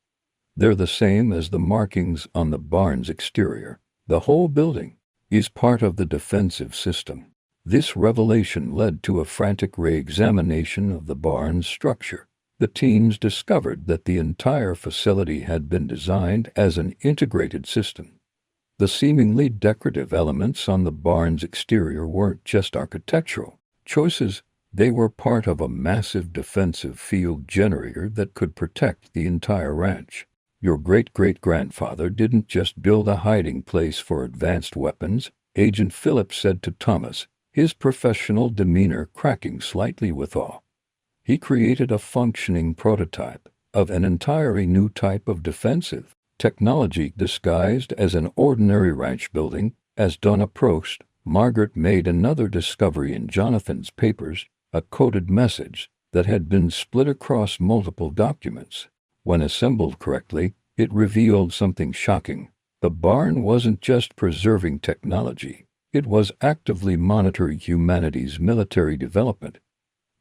They're the same as the markings on the barn's exterior. The whole building is part of the defensive system. This revelation led to a frantic re-examination of the barn's structure. The teams discovered that the entire facility had been designed as an integrated system. The seemingly decorative elements on the barn's exterior weren't just architectural choices, they were part of a massive defensive field generator that could protect the entire ranch. Your great-great-grandfather didn't just build a hiding place for advanced weapons, Agent Phillips said to Thomas, his professional demeanor cracking slightly with awe. He created a functioning prototype of an entirely new type of defensive technology disguised as an ordinary ranch building. As dawn approached, Margaret made another discovery in Jonathan's papers, a coded message that had been split across multiple documents. When assembled correctly, it revealed something shocking. The barn wasn't just preserving technology, it was actively monitoring humanity's military development,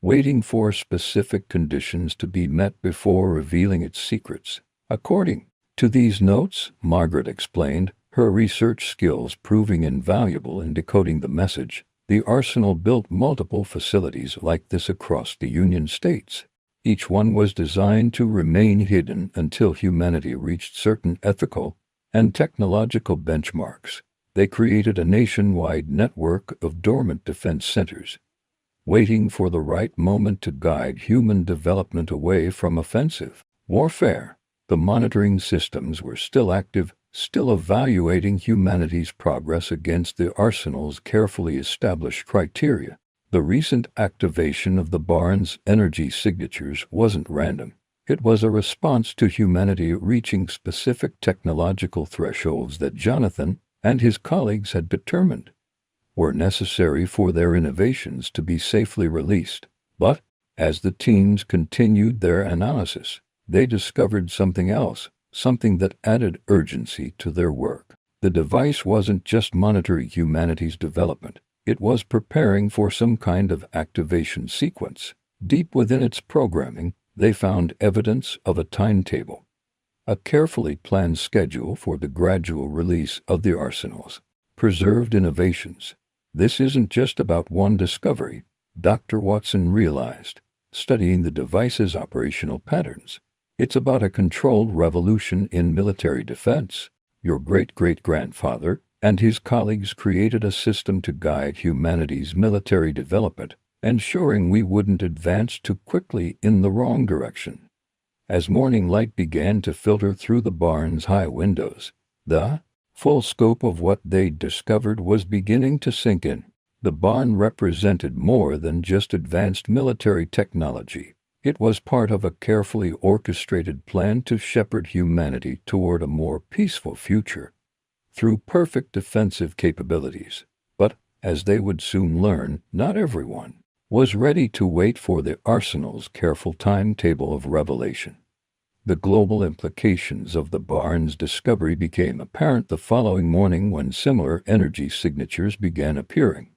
waiting for specific conditions to be met before revealing its secrets. According to these notes, Margaret explained, her research skills proving invaluable in decoding the message, the arsenal built multiple facilities like this across the Union States. Each one was designed to remain hidden until humanity reached certain ethical and technological benchmarks. They created a nationwide network of dormant defense centers, waiting for the right moment to guide human development away from offensive warfare. The monitoring systems were still active, still evaluating humanity's progress against the arsenal's carefully established criteria. The recent activation of the barn's energy signatures wasn't random. It was a response to humanity reaching specific technological thresholds that Jonathan and his colleagues had determined were necessary for their innovations to be safely released. But, as the teams continued their analysis, they discovered something else, something that added urgency to their work. The device wasn't just monitoring humanity's development, it was preparing for some kind of activation sequence. Deep within its programming, they found evidence of a timetable, a carefully planned schedule for the gradual release of the arsenal's preserved innovations. This isn't just about one discovery, Dr. Watson realized, studying the device's operational patterns. It's about a controlled revolution in military defense. Your great-great-grandfather and his colleagues created a system to guide humanity's military development, ensuring we wouldn't advance too quickly in the wrong direction. As morning light began to filter through the barn's high windows, the full scope of what they'd discovered was beginning to sink in. The barn represented more than just advanced military technology. It was part of a carefully orchestrated plan to shepherd humanity toward a more peaceful future through perfect defensive capabilities. But, as they would soon learn, not everyone was ready to wait for the arsenal's careful timetable of revelation. The global implications of the barn's discovery became apparent the following morning when similar energy signatures began appearing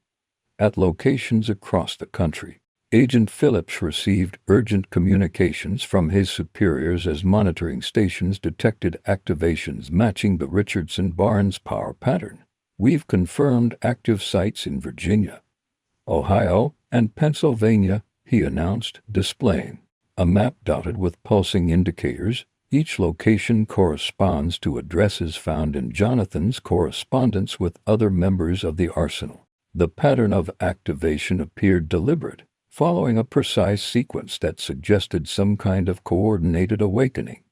at locations across the country. Agent Phillips received urgent communications from his superiors as monitoring stations detected activations matching the Richardson barn's power pattern. We've confirmed active sites in Virginia, Ohio, and Pennsylvania, he announced, displaying a map dotted with pulsing indicators. Each location corresponds to addresses found in Jonathan's correspondence with other members of the arsenal. The pattern of activation appeared deliberate, following a precise sequence that suggested some kind of coordinated awakening.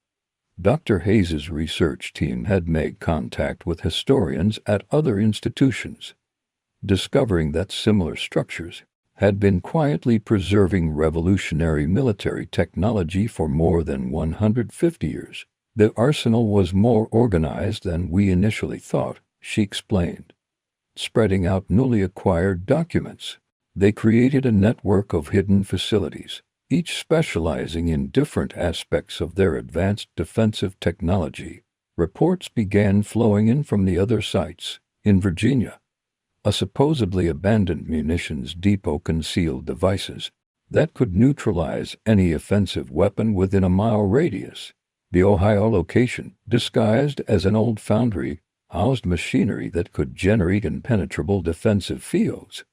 Dr. Hayes's research team had made contact with historians at other institutions, discovering that similar structures had been quietly preserving revolutionary military technology for more than 150 years. The arsenal was more organized than we initially thought, she explained. Spreading out newly acquired documents, they created a network of hidden facilities, each specializing in different aspects of their advanced defensive technology. Reports began flowing in from the other sites. In Virginia, a supposedly abandoned munitions depot concealed devices that could neutralize any offensive weapon within a mile radius. The Ohio location, disguised as an old foundry, housed machinery that could generate impenetrable defensive fields.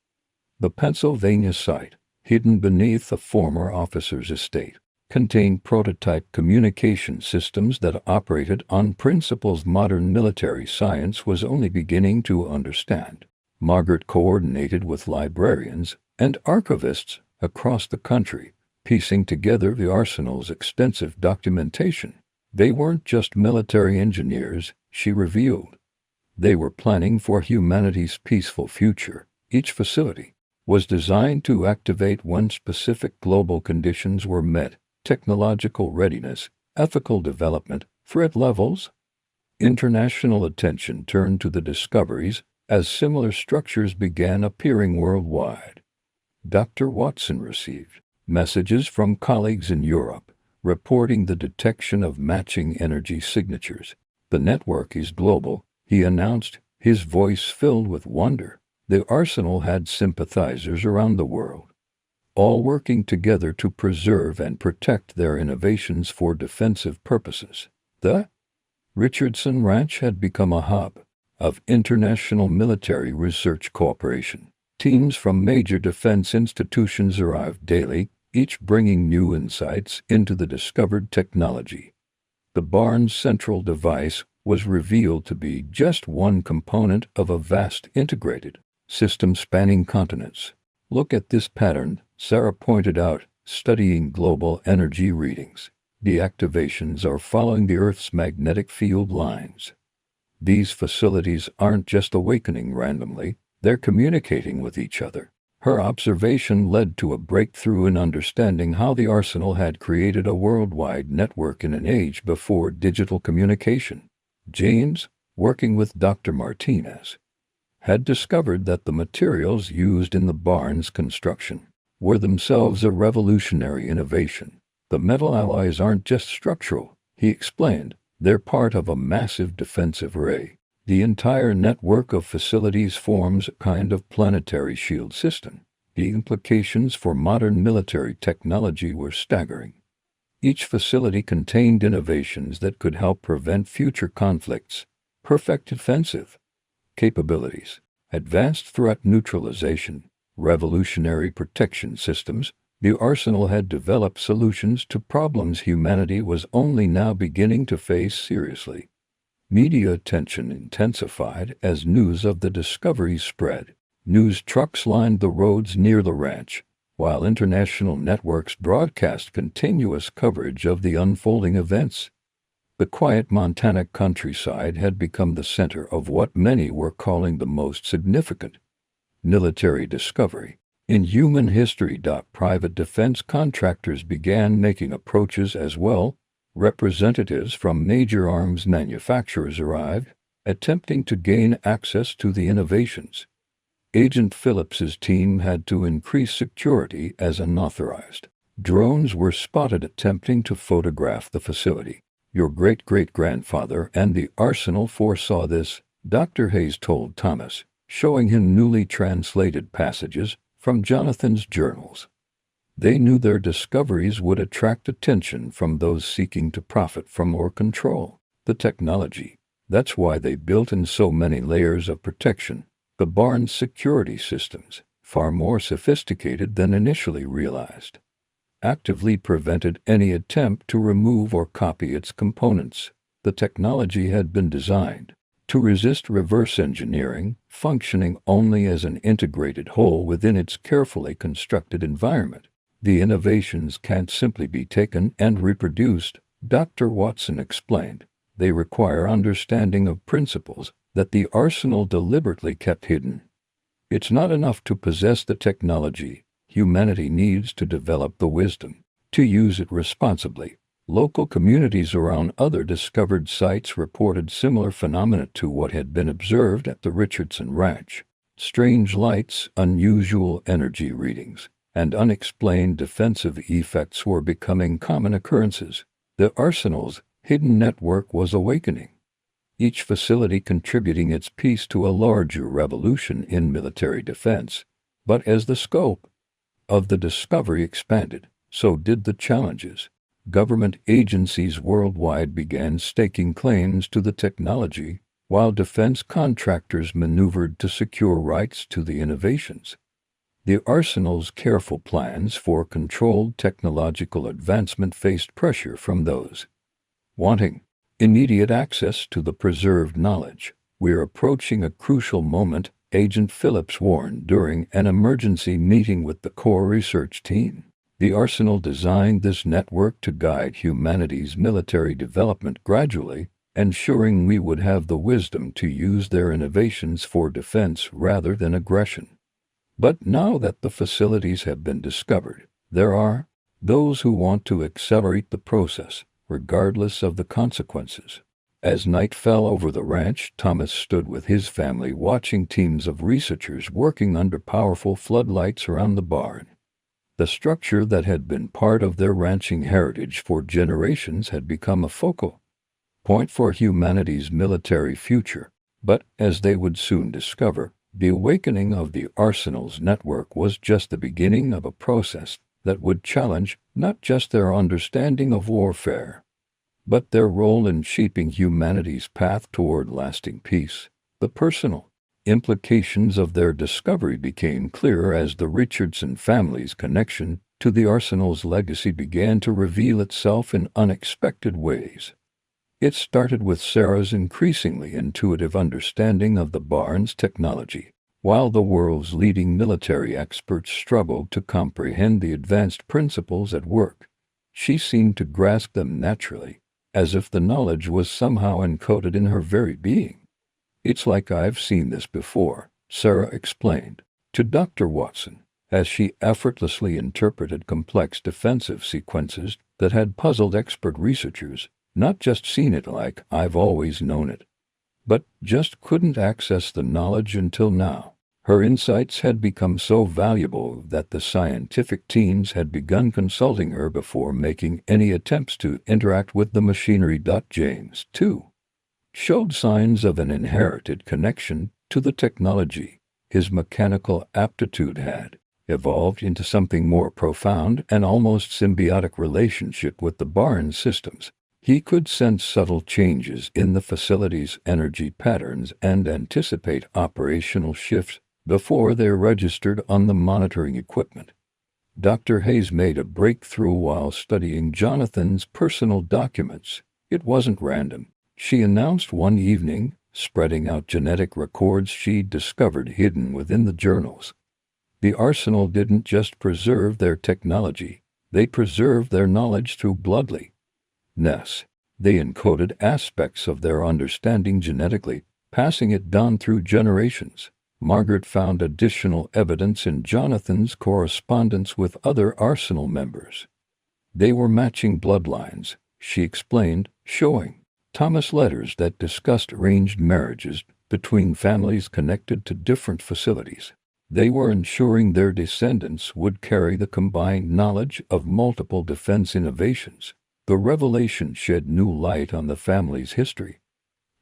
The Pennsylvania site, hidden beneath a former officer's estate, contained prototype communication systems that operated on principles modern military science was only beginning to understand. Margaret coordinated with librarians and archivists across the country, piecing together the arsenal's extensive documentation. They weren't just military engineers, she revealed. They were planning for humanity's peaceful future. Each facility was designed to activate when specific global conditions were met: technological readiness, ethical development, threat levels. International attention turned to the discoveries as similar structures began appearing worldwide. Dr. Watson received messages from colleagues in Europe reporting the detection of matching energy signatures. The network is global, he announced, his voice filled with wonder. The arsenal had sympathizers around the world, all working together to preserve and protect their innovations for defensive purposes. The Richardson Ranch had become a hub of international military research cooperation. Teams from major defense institutions arrived daily, each bringing new insights into the discovered technology. The barn's central device was revealed to be just one component of a vast integrated system spanning continents. Look at this pattern, Sarah pointed out, studying global energy readings. The activations are following the Earth's magnetic field lines. These facilities aren't just awakening randomly, they're communicating with each other. Her observation led to a breakthrough in understanding how the arsenal had created a worldwide network in an age before digital communication. James, working with Dr. Martinez, had discovered that the materials used in the barn's construction were themselves a revolutionary innovation. The metal alloys aren't just structural, he explained, they're part of a massive defensive array. The entire network of facilities forms a kind of planetary shield system. The implications for modern military technology were staggering. Each facility contained innovations that could help prevent future conflicts, perfect defensive capabilities, advanced threat neutralization, revolutionary protection systems. The arsenal had developed solutions to problems humanity was only now beginning to face seriously. Media attention intensified as news of the discovery spread. News trucks lined the roads near the ranch, while international networks broadcast continuous coverage of the unfolding events. The quiet Montana countryside had become the center of what many were calling the most significant military discovery in human history. Private defense contractors began making approaches as well. Representatives from major arms manufacturers arrived, attempting to gain access to the innovations. Agent Phillips's team had to increase security as unauthorized drones were spotted attempting to photograph the facility. Your great-great-grandfather and the arsenal foresaw this, Dr. Hayes told Thomas, showing him newly translated passages from Jonathan's journals. They knew their discoveries would attract attention from those seeking to profit from or control the technology. That's why they built in so many layers of protection. The barn's security systems, far more sophisticated than initially realized, actively prevented any attempt to remove or copy its components. The technology had been designed to resist reverse engineering, functioning only as an integrated whole within its carefully constructed environment. The innovations can't simply be taken and reproduced, Dr. Watson explained. They require understanding of principles that the arsenal deliberately kept hidden. It's not enough to possess the technology. Humanity needs to develop the wisdom to use it responsibly. Local communities around other discovered sites reported similar phenomena to what had been observed at the Richardson ranch. Strange lights, unusual energy readings, and unexplained defensive effects were becoming common occurrences. The arsenal's hidden network was awakening, each facility contributing its piece to a larger revolution in military defense. But as the scope of the discovery expanded, so did the challenges. Government agencies worldwide began staking claims to the technology, while defense contractors maneuvered to secure rights to the innovations. The arsenal's careful plans for controlled technological advancement faced pressure from those wanting immediate access to the preserved knowledge. We're approaching a crucial moment, Agent Phillips warned during an emergency meeting with the core research team. The arsenal designed this network to guide humanity's military development gradually, ensuring we would have the wisdom to use their innovations for defense rather than aggression. But now that the facilities have been discovered, there are those who want to accelerate the process, regardless of the consequences. As night fell over the ranch, Thomas stood with his family watching teams of researchers working under powerful floodlights around the barn. The structure that had been part of their ranching heritage for generations had become a focal point for humanity's military future. But, as they would soon discover, the awakening of the arsenal's network was just the beginning of a process that would challenge not just their understanding of warfare, but their role in shaping humanity's path toward lasting peace. The personal implications of their discovery became clearer as the Richardson family's connection to the arsenal's legacy began to reveal itself in unexpected ways. It started with Sarah's increasingly intuitive understanding of the barn's technology. While the world's leading military experts struggled to comprehend the advanced principles at work, she seemed to grasp them naturally, as if the knowledge was somehow encoded in her very being. It's like I've seen this before, Sarah explained to Dr. Watson. as she effortlessly interpreted complex defensive sequences that had puzzled expert researchers, not just seen it like I've always known it, but just couldn't access the knowledge until now. Her insights had become so valuable that the scientific teams had begun consulting her before making any attempts to interact with the machinery. James, too, showed signs of an inherited connection to the technology. His mechanical aptitude had evolved into something more profound, an almost symbiotic relationship with the barn systems. He could sense subtle changes in the facility's energy patterns and anticipate operational shifts before they're registered on the monitoring equipment. Dr. Hayes made a breakthrough while studying Jonathan's personal documents. It wasn't random, she announced one evening, spreading out genetic records she'd discovered hidden within the journals. The arsenal didn't just preserve their technology, they preserved their knowledge through bloodliness. They encoded aspects of their understanding genetically, passing it down through generations. Margaret found additional evidence in Jonathan's correspondence with other arsenal members. They were matching bloodlines, she explained, showing Thomas letters that discussed arranged marriages between families connected to different facilities. They were ensuring their descendants would carry the combined knowledge of multiple defense innovations. The revelation shed new light on the family's history.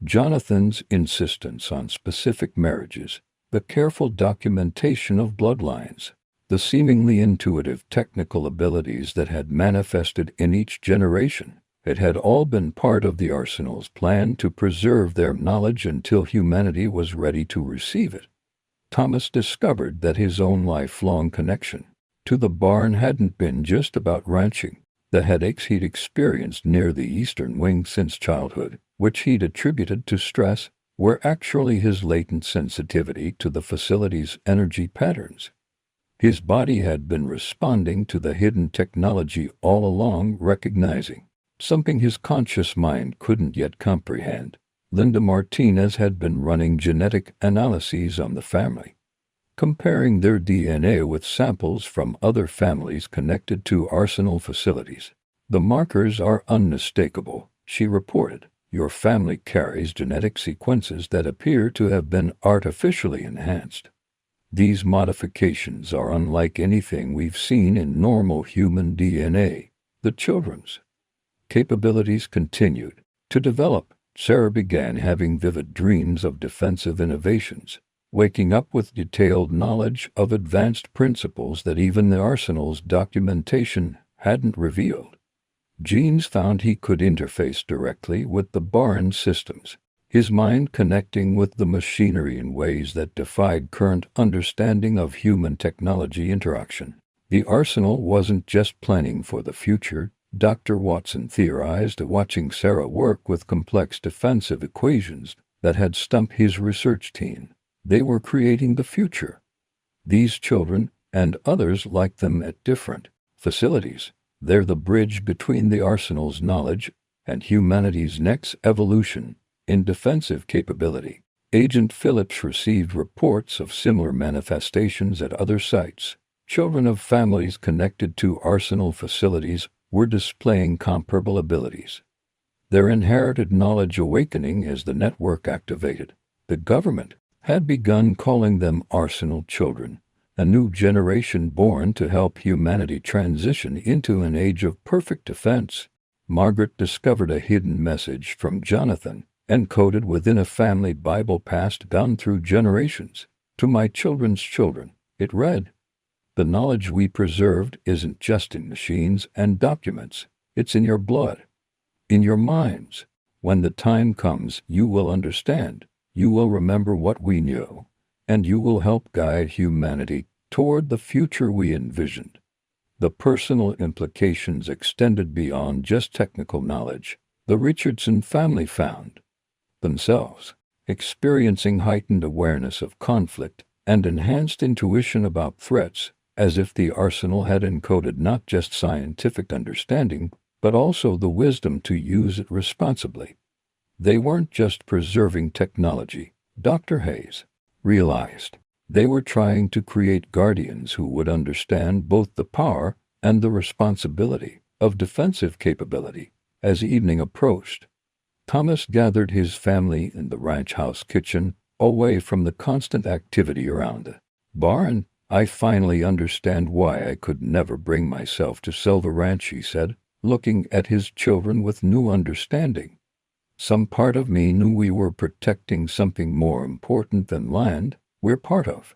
Jonathan's insistence on specific marriages, the careful documentation of bloodlines, the seemingly intuitive technical abilities that had manifested in each generation. It had all been part of the arsenal's plan to preserve their knowledge until humanity was ready to receive it. Thomas discovered that his own lifelong connection to the barn hadn't been just about ranching. The headaches he'd experienced near the eastern wing since childhood, which he'd attributed to stress, were actually his latent sensitivity to the facility's energy patterns. His body had been responding to the hidden technology all along, recognizing something his conscious mind couldn't yet comprehend. Linda Martinez had been running genetic analyses on the family, comparing their DNA with samples from other families connected to arsenal facilities. The markers are unmistakable, she reported. Your family carries genetic sequences that appear to have been artificially enhanced. These modifications are unlike anything we've seen in normal human DNA. The children's capabilities continued to develop. Sarah began having vivid dreams of defensive innovations, waking up with detailed knowledge of advanced principles that even the arsenal's documentation hadn't revealed. Jeans found he could interface directly with the barn systems, his mind connecting with the machinery in ways that defied current understanding of human technology interaction. The arsenal wasn't just planning for the future, Dr. Watson theorized, watching Sarah work with complex defensive equations that had stumped his research team. They were creating the future. These children, and others like them at different facilities, they're the bridge between the arsenal's knowledge and humanity's next evolution in defensive capability. Agent Phillips received reports of similar manifestations at other sites. Children of families connected to arsenal facilities were displaying comparable abilities. Their inherited knowledge awakening as the network activated. The government had begun calling them arsenal children, a new generation born to help humanity transition into an age of perfect defense. Margaret discovered a hidden message from Jonathan, encoded within a family Bible passed down through generations. To my children's children, it read, "The knowledge we preserved isn't just in machines and documents, it's in your blood, in your minds. When the time comes, you will understand, you will remember what we knew, and you will help guide humanity toward the future we envisioned." The personal implications extended beyond just technical knowledge. The Richardson family found themselves experiencing heightened awareness of conflict and enhanced intuition about threats, as if the arsenal had encoded not just scientific understanding, but also the wisdom to use it responsibly. They weren't just preserving technology, Dr. Hayes realized. They were trying to create guardians who would understand both the power and the responsibility of defensive capability. As evening approached, Thomas gathered his family in the ranch house kitchen, away from the constant activity around the barn. "I finally understand why I could never bring myself to sell the ranch," he said, looking at his children with new understanding. "Some part of me knew we were protecting something more important than land. We're part of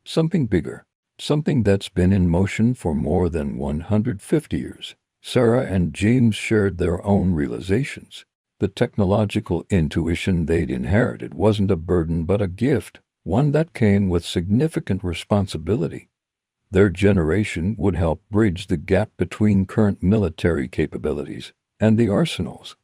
something bigger, something that's been in motion for more than 150 years. Sarah and James shared their own realizations. The technological intuition they'd inherited wasn't a burden but a gift, one that came with significant responsibility. Their generation would help bridge the gap between current military capabilities and the arsenal's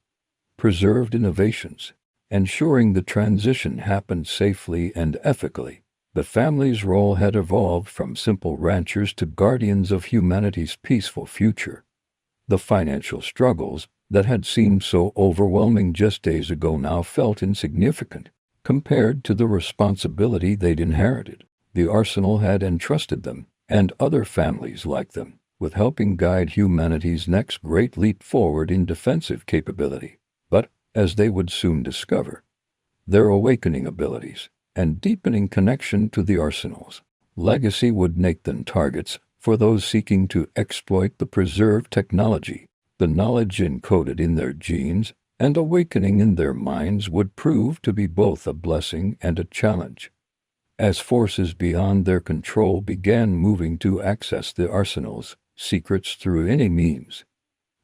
preserved innovations, ensuring the transition happened safely and ethically. The family's role had evolved from simple ranchers to guardians of humanity's peaceful future. The financial struggles that had seemed so overwhelming just days ago now felt insignificant compared to the responsibility they'd inherited. The arsenal had entrusted them, and other families like them, with helping guide humanity's next great leap forward in defensive capability. But, as they would soon discover, their awakening abilities and deepening connection to the arsenal's legacy would make them targets for those seeking to exploit the preserved technology. The knowledge encoded in their genes and awakening in their minds would prove to be both a blessing and a challenge. As forces beyond their control began moving to access the arsenal's secrets through any means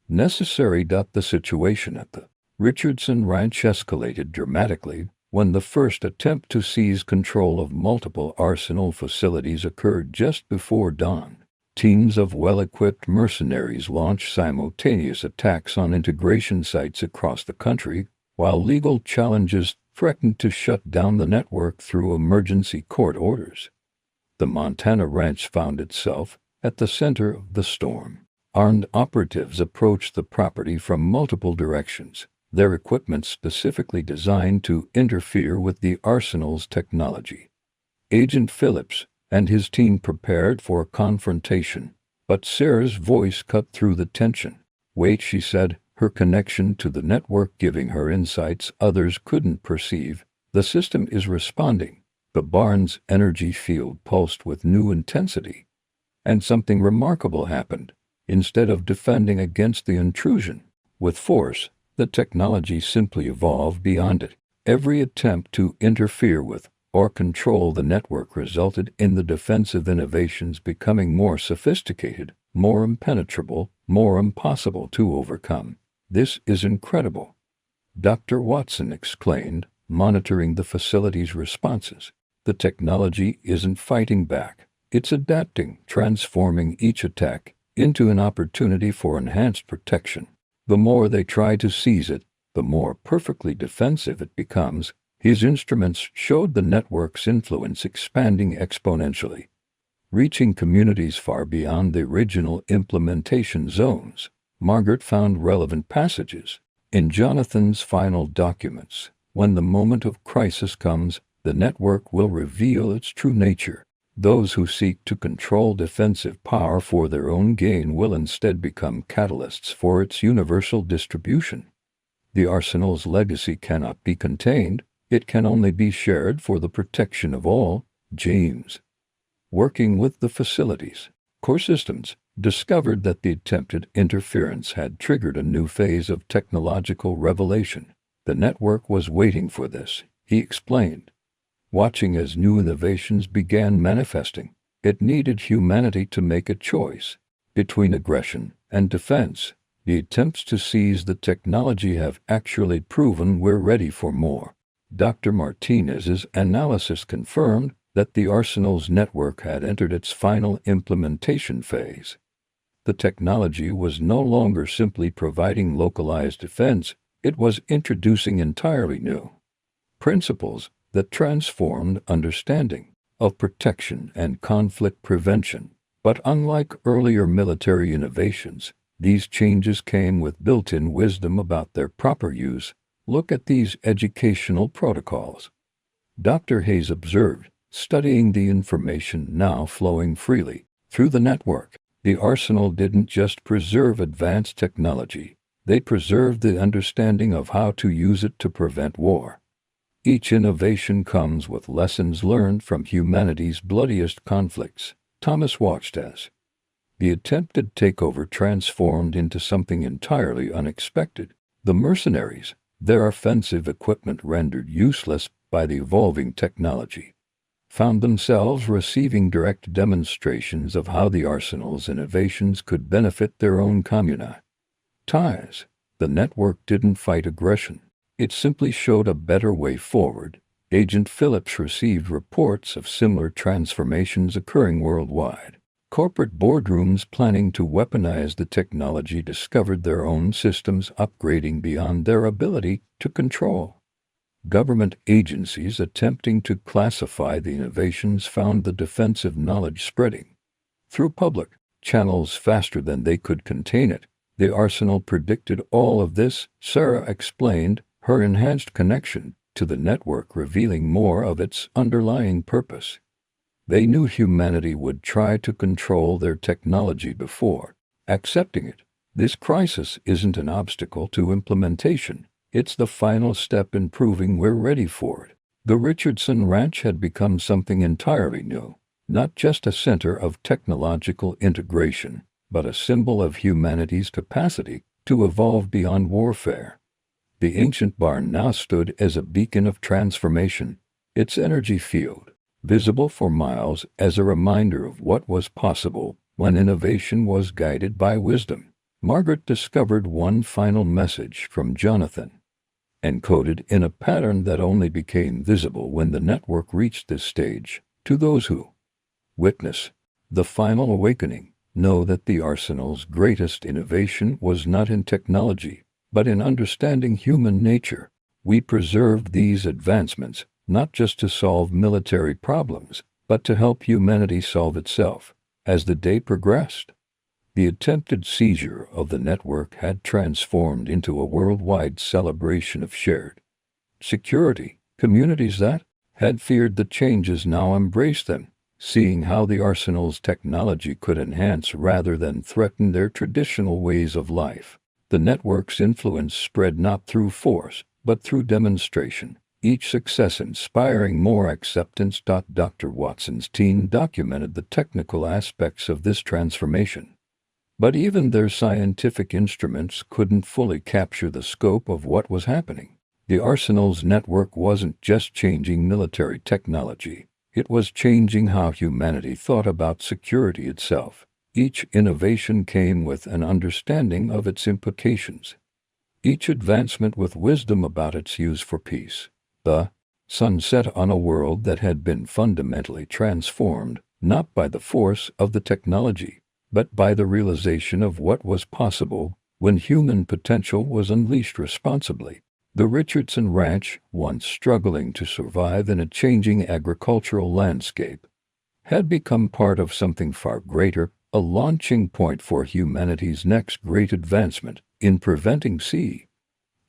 necessary, the situation at the Richardson ranch escalated dramatically when the first attempt to seize control of multiple arsenal facilities occurred just before dawn. Teams of well-equipped mercenaries launched simultaneous attacks on integration sites across the country, while legal challenges threatened to shut down the network through emergency court orders. The Montana ranch found itself at the center of the storm. Armed operatives approached the property from multiple directions, their equipment specifically designed to interfere with the arsenal's technology. Agent Phillips and his team prepared for a confrontation, but Sarah's voice cut through the tension. "Wait," she said, her connection to the network giving her insights others couldn't perceive. "The system is responding." The barn's energy field pulsed with new intensity. And something remarkable happened. Instead of defending against the intrusion with force, the technology simply evolved beyond it. Every attempt to interfere with or control the network resulted in the defensive innovations becoming more sophisticated, more impenetrable, more impossible to overcome. "This is incredible," Dr. Watson exclaimed, monitoring the facility's responses. "The technology isn't fighting back. It's adapting, transforming each attack into an opportunity for enhanced protection. The more they try to seize it, the more perfectly defensive it becomes." His instruments showed the network's influence expanding exponentially, reaching communities far beyond the original implementation zones. Margaret found relevant passages in Jonathan's final documents. "When the moment of crisis comes, the network will reveal its true nature. Those who seek to control defensive power for their own gain will instead become catalysts for its universal distribution. The arsenal's legacy cannot be contained. It can only be shared for the protection of all." James, working with the facility's core systems, discovered that the attempted interference had triggered a new phase of technological revelation. The network was waiting for this, he explained. Watching as new innovations began manifesting, it needed humanity to make a choice between aggression and defense. The attempts to seize the technology have actually proven we're ready for more. Dr. Martinez's analysis confirmed that the arsenal's network had entered its final implementation phase. The technology was no longer simply providing localized defense, it was introducing entirely new principles that transformed understanding of protection and conflict prevention. But unlike earlier military innovations, these changes came with built-in wisdom about their proper use. Look at these educational protocols, Dr. Hayes observed. studying the information now flowing freely through the network. The arsenal didn't just preserve advanced technology, they preserved the understanding of how to use it to prevent war. Each innovation comes with lessons learned from humanity's bloodiest conflicts. Thomas watched as the attempted takeover transformed into something entirely unexpected. The mercenaries, their offensive equipment rendered useless by the evolving technology, found themselves receiving direct demonstrations of how the arsenal's innovations could benefit their own commune. Ties. The network didn't fight aggression. It simply showed a better way forward. Agent Phillips received reports of similar transformations occurring worldwide. Corporate boardrooms planning to weaponize the technology discovered their own systems upgrading beyond their ability to control. Government agencies attempting to classify the innovations found the defensive knowledge spreading through public channels faster than they could contain it. The arsenal predicted all of this, Sarah explained, her enhanced connection to the network revealing more of its underlying purpose. They knew humanity would try to control their technology before accepting it. This crisis isn't an obstacle to implementation. It's the final step in proving we're ready for it. The Richardson Ranch had become something entirely new, not just a center of technological integration, but a symbol of humanity's capacity to evolve beyond warfare. The ancient barn now stood as a beacon of transformation, its energy field visible for miles as a reminder of what was possible when innovation was guided by wisdom. Margaret discovered one final message from Jonathan, encoded in a pattern that only became visible when the network reached this stage. To those who witness the final awakening, know that the arsenal's greatest innovation was not in technology, but in understanding human nature. We preserved these advancements not just to solve military problems, but to help humanity solve itself. As the day progressed, the attempted seizure of the network had transformed into a worldwide celebration of shared security. Communities that had feared the changes now embraced them, seeing how the arsenal's technology could enhance rather than threaten their traditional ways of life. The network's influence spread not through force, but through demonstration, each success inspiring more acceptance. Dr. Watson's team documented the technical aspects of this transformation, but even their scientific instruments couldn't fully capture the scope of what was happening. The arsenal's network wasn't just changing military technology, it was changing how humanity thought about security itself. Each innovation came with an understanding of its implications, each advancement with wisdom about its use for peace. The sun set on a world that had been fundamentally transformed, not by the force of the technology, but by the realization of what was possible when human potential was unleashed responsibly. The Richardson Ranch, once struggling to survive in a changing agricultural landscape, had become part of something far greater, a launching point for humanity's next great advancement in preventing C.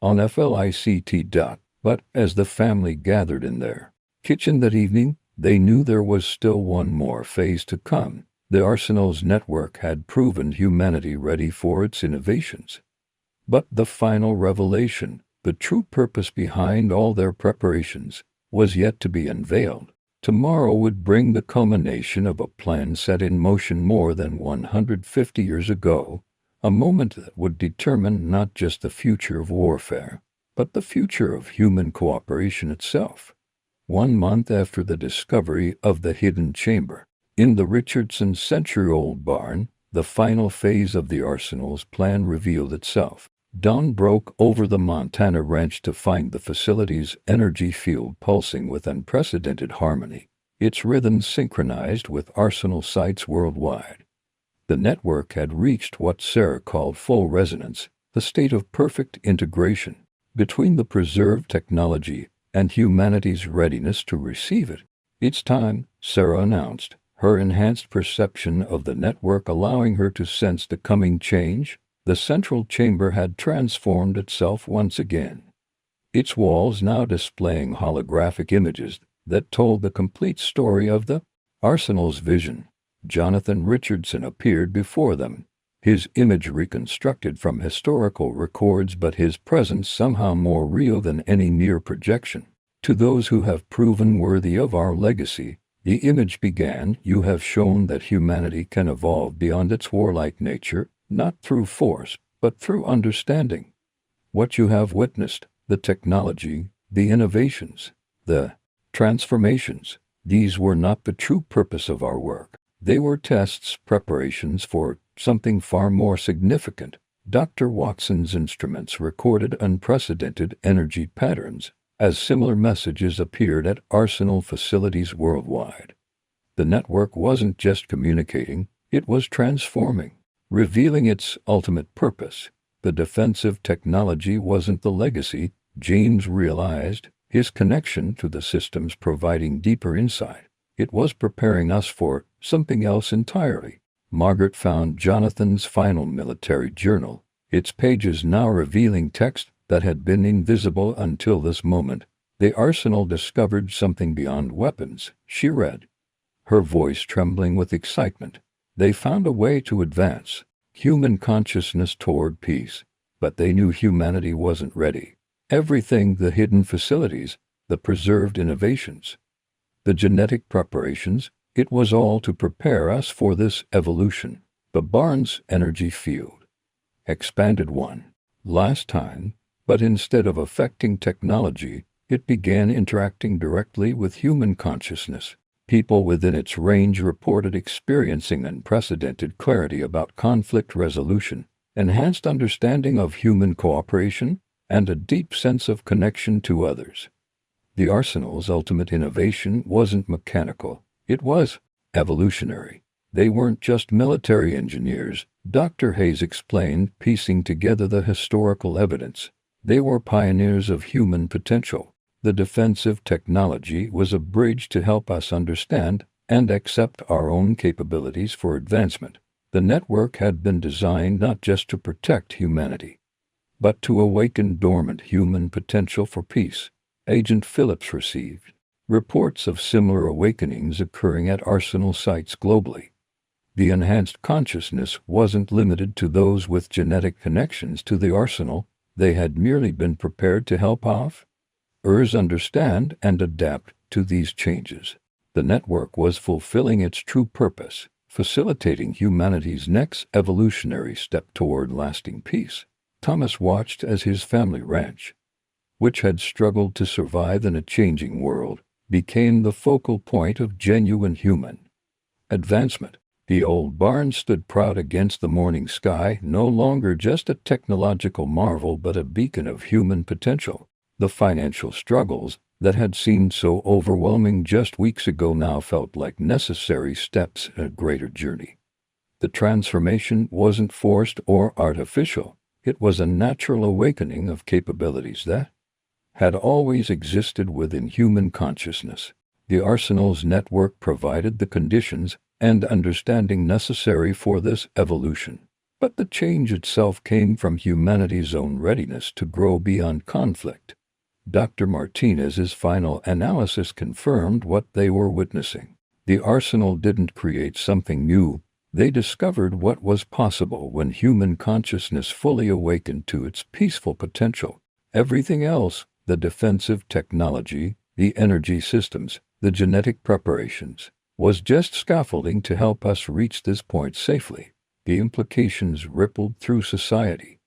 on FLICT. But as the family gathered in their kitchen that evening, they knew there was still one more phase to come. The arsenal's network had proven humanity ready for its innovations. But the final revelation, the true purpose behind all their preparations, was yet to be unveiled. Tomorrow would bring the culmination of a plan set in motion more than 150 years ago, a moment that would determine not just the future of warfare, but the future of human cooperation itself. 1 month after the discovery of the hidden chamber in the Richardson century-old barn, the final phase of the arsenal's plan revealed itself. Dawn broke over the Montana ranch to find the facility's energy field pulsing with unprecedented harmony, its rhythms synchronized with arsenal sites worldwide. The network had reached what Sarah called full resonance, the state of perfect integration between the preserved technology and humanity's readiness to receive it. It's time, Sarah announced, her enhanced perception of the network allowing her to sense the coming change. The central chamber had transformed itself once again, its walls now displaying holographic images that told the complete story of the arsenal's vision. Jonathan Richardson appeared before them, his image reconstructed from historical records, but his presence somehow more real than any mere projection. To those who have proven worthy of our legacy, the image began, you have shown that humanity can evolve beyond its warlike nature, not through force, but through understanding. What you have witnessed, the technology, the innovations, the transformations, these were not the true purpose of our work. They were tests, preparations for something far more significant. Dr. Watson's instruments recorded unprecedented energy patterns as similar messages appeared at Arsenal facilities worldwide. The network wasn't just communicating, it was transforming, revealing its ultimate purpose. The defensive technology wasn't the legacy, James realized, his connection to the systems providing deeper insight. It was preparing us for something else entirely. Margaret found Jonathan's final military journal, its pages now revealing text that had been invisible until this moment. The arsenal discovered something beyond weapons, she read, her voice trembling with excitement. They found a way to advance human consciousness toward peace, but they knew humanity wasn't ready. Everything, the hidden facilities, the preserved innovations, the genetic preparations, it was all to prepare us for this evolution. The Barnes energy field expanded one last time, but instead of affecting technology, it began interacting directly with human consciousness. People within its range reported experiencing unprecedented clarity about conflict resolution, enhanced understanding of human cooperation, and a deep sense of connection to others. The arsenal's ultimate innovation wasn't mechanical, it was evolutionary. They weren't just military engineers, Dr. Hayes explained, piecing together the historical evidence. They were pioneers of human potential. The defensive technology was a bridge to help us understand and accept our own capabilities for advancement. The network had been designed not just to protect humanity, but to awaken dormant human potential for peace. Agent Phillips received reports of similar awakenings occurring at arsenal sites globally. The enhanced consciousness wasn't limited to those with genetic connections to the arsenal. They had merely been prepared to help others understand and adapt to these changes. The network was fulfilling its true purpose, facilitating humanity's next evolutionary step toward lasting peace. Thomas watched as his family ranch, which had struggled to survive in a changing world, became the focal point of genuine human advancement. The old barn stood proud against the morning sky, no longer just a technological marvel but a beacon of human potential. The financial struggles that had seemed so overwhelming just weeks ago now felt like necessary steps in a greater journey. The transformation wasn't forced or artificial. It was a natural awakening of capabilities that had always existed within human consciousness. The arsenal's network provided the conditions and understanding necessary for this evolution. But the change itself came from humanity's own readiness to grow beyond conflict. Dr. Martinez's final analysis confirmed what they were witnessing. The arsenal didn't create something new. They discovered what was possible when human consciousness fully awakened to its peaceful potential. Everything else, the defensive technology, the energy systems, the genetic preparations, was just scaffolding to help us reach this point safely. The implications rippled through society.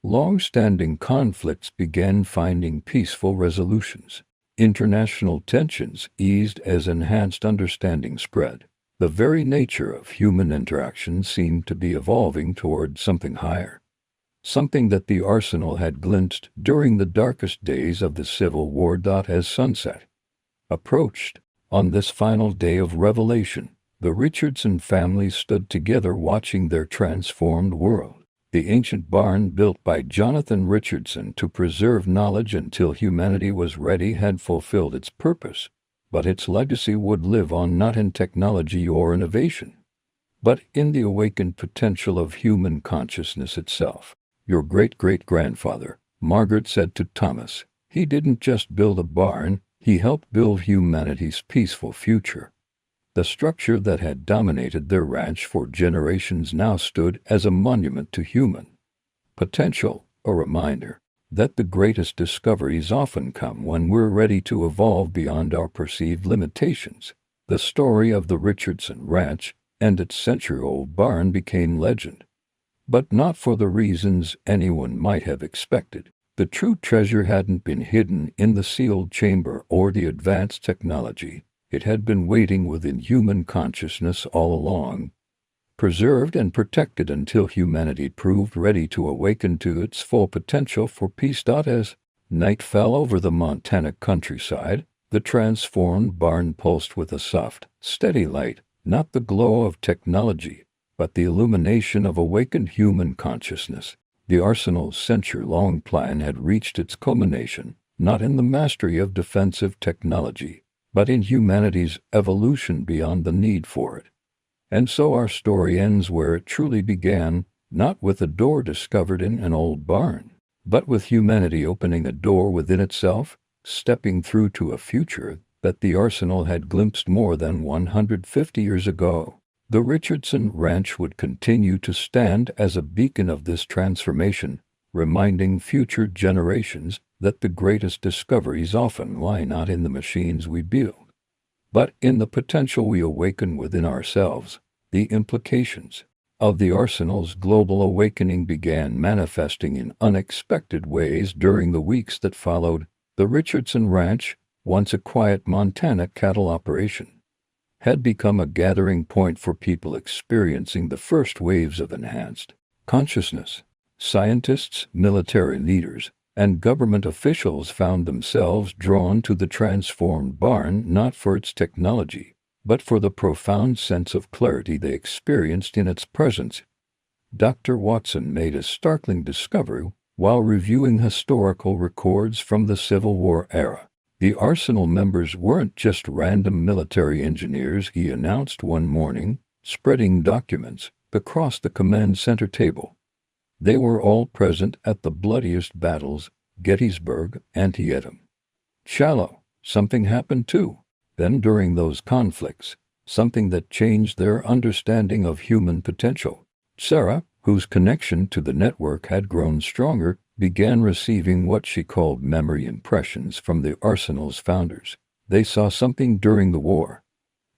Long-standing conflicts began finding peaceful resolutions. International tensions eased as enhanced understanding spread. The very nature of human interaction seemed to be evolving toward something higher, something that the arsenal had glimpsed during the darkest days of the Civil War. As sunset approached, on this final day of revelation, the Richardson family stood together watching their transformed world. The ancient barn built by Jonathan Richardson to preserve knowledge until humanity was ready had fulfilled its purpose, but its legacy would live on not in technology or innovation, but in the awakened potential of human consciousness itself. Your great-great-grandfather, Margaret said to Thomas, he didn't just build a barn, He helped build humanity's peaceful future. The structure that had dominated their ranch for generations now stood as a monument to human potential, a reminder that the greatest discoveries often come when we're ready to evolve beyond our perceived limitations. The story of the Richardson Ranch and its century-old barn became legend, but not for the reasons anyone might have expected. The true treasure hadn't been hidden in the sealed chamber or the advanced technology. It had been waiting within human consciousness all along, preserved and protected until humanity proved ready to awaken to its full potential for peace. As night fell over the Montana countryside, the transformed barn pulsed with a soft, steady light, not the glow of technology, but the illumination of awakened human consciousness. The arsenal's century-long plan had reached its culmination, not in the mastery of defensive technology, but in humanity's evolution beyond the need for it. And so our story ends where it truly began, not with a door discovered in an old barn, but with humanity opening a door within itself, stepping through to a future that the arsenal had glimpsed more than 150 years ago. The Richardson Ranch would continue to stand as a beacon of this transformation, reminding future generations that the greatest discoveries often lie not in the machines we build, but in the potential we awaken within ourselves. The implications of the arsenal's global awakening began manifesting in unexpected ways during the weeks that followed. The Richardson Ranch, once a quiet Montana cattle operation, had become a gathering point for people experiencing the first waves of enhanced consciousness. Scientists, military leaders, and government officials found themselves drawn to the transformed barn not for its technology, but for the profound sense of clarity they experienced in its presence. Dr. Watson made a startling discovery while reviewing historical records from the Civil War era. The arsenal members weren't just random military engineers, he announced one morning, spreading documents across the command center table. They were all present at the bloodiest battles, Gettysburg, Antietam, Shiloh. Something happened too. Then during those conflicts, something that changed their understanding of human potential. Sarah, whose connection to the network had grown stronger, began receiving what she called memory impressions from the arsenal's founders. They saw something during the war,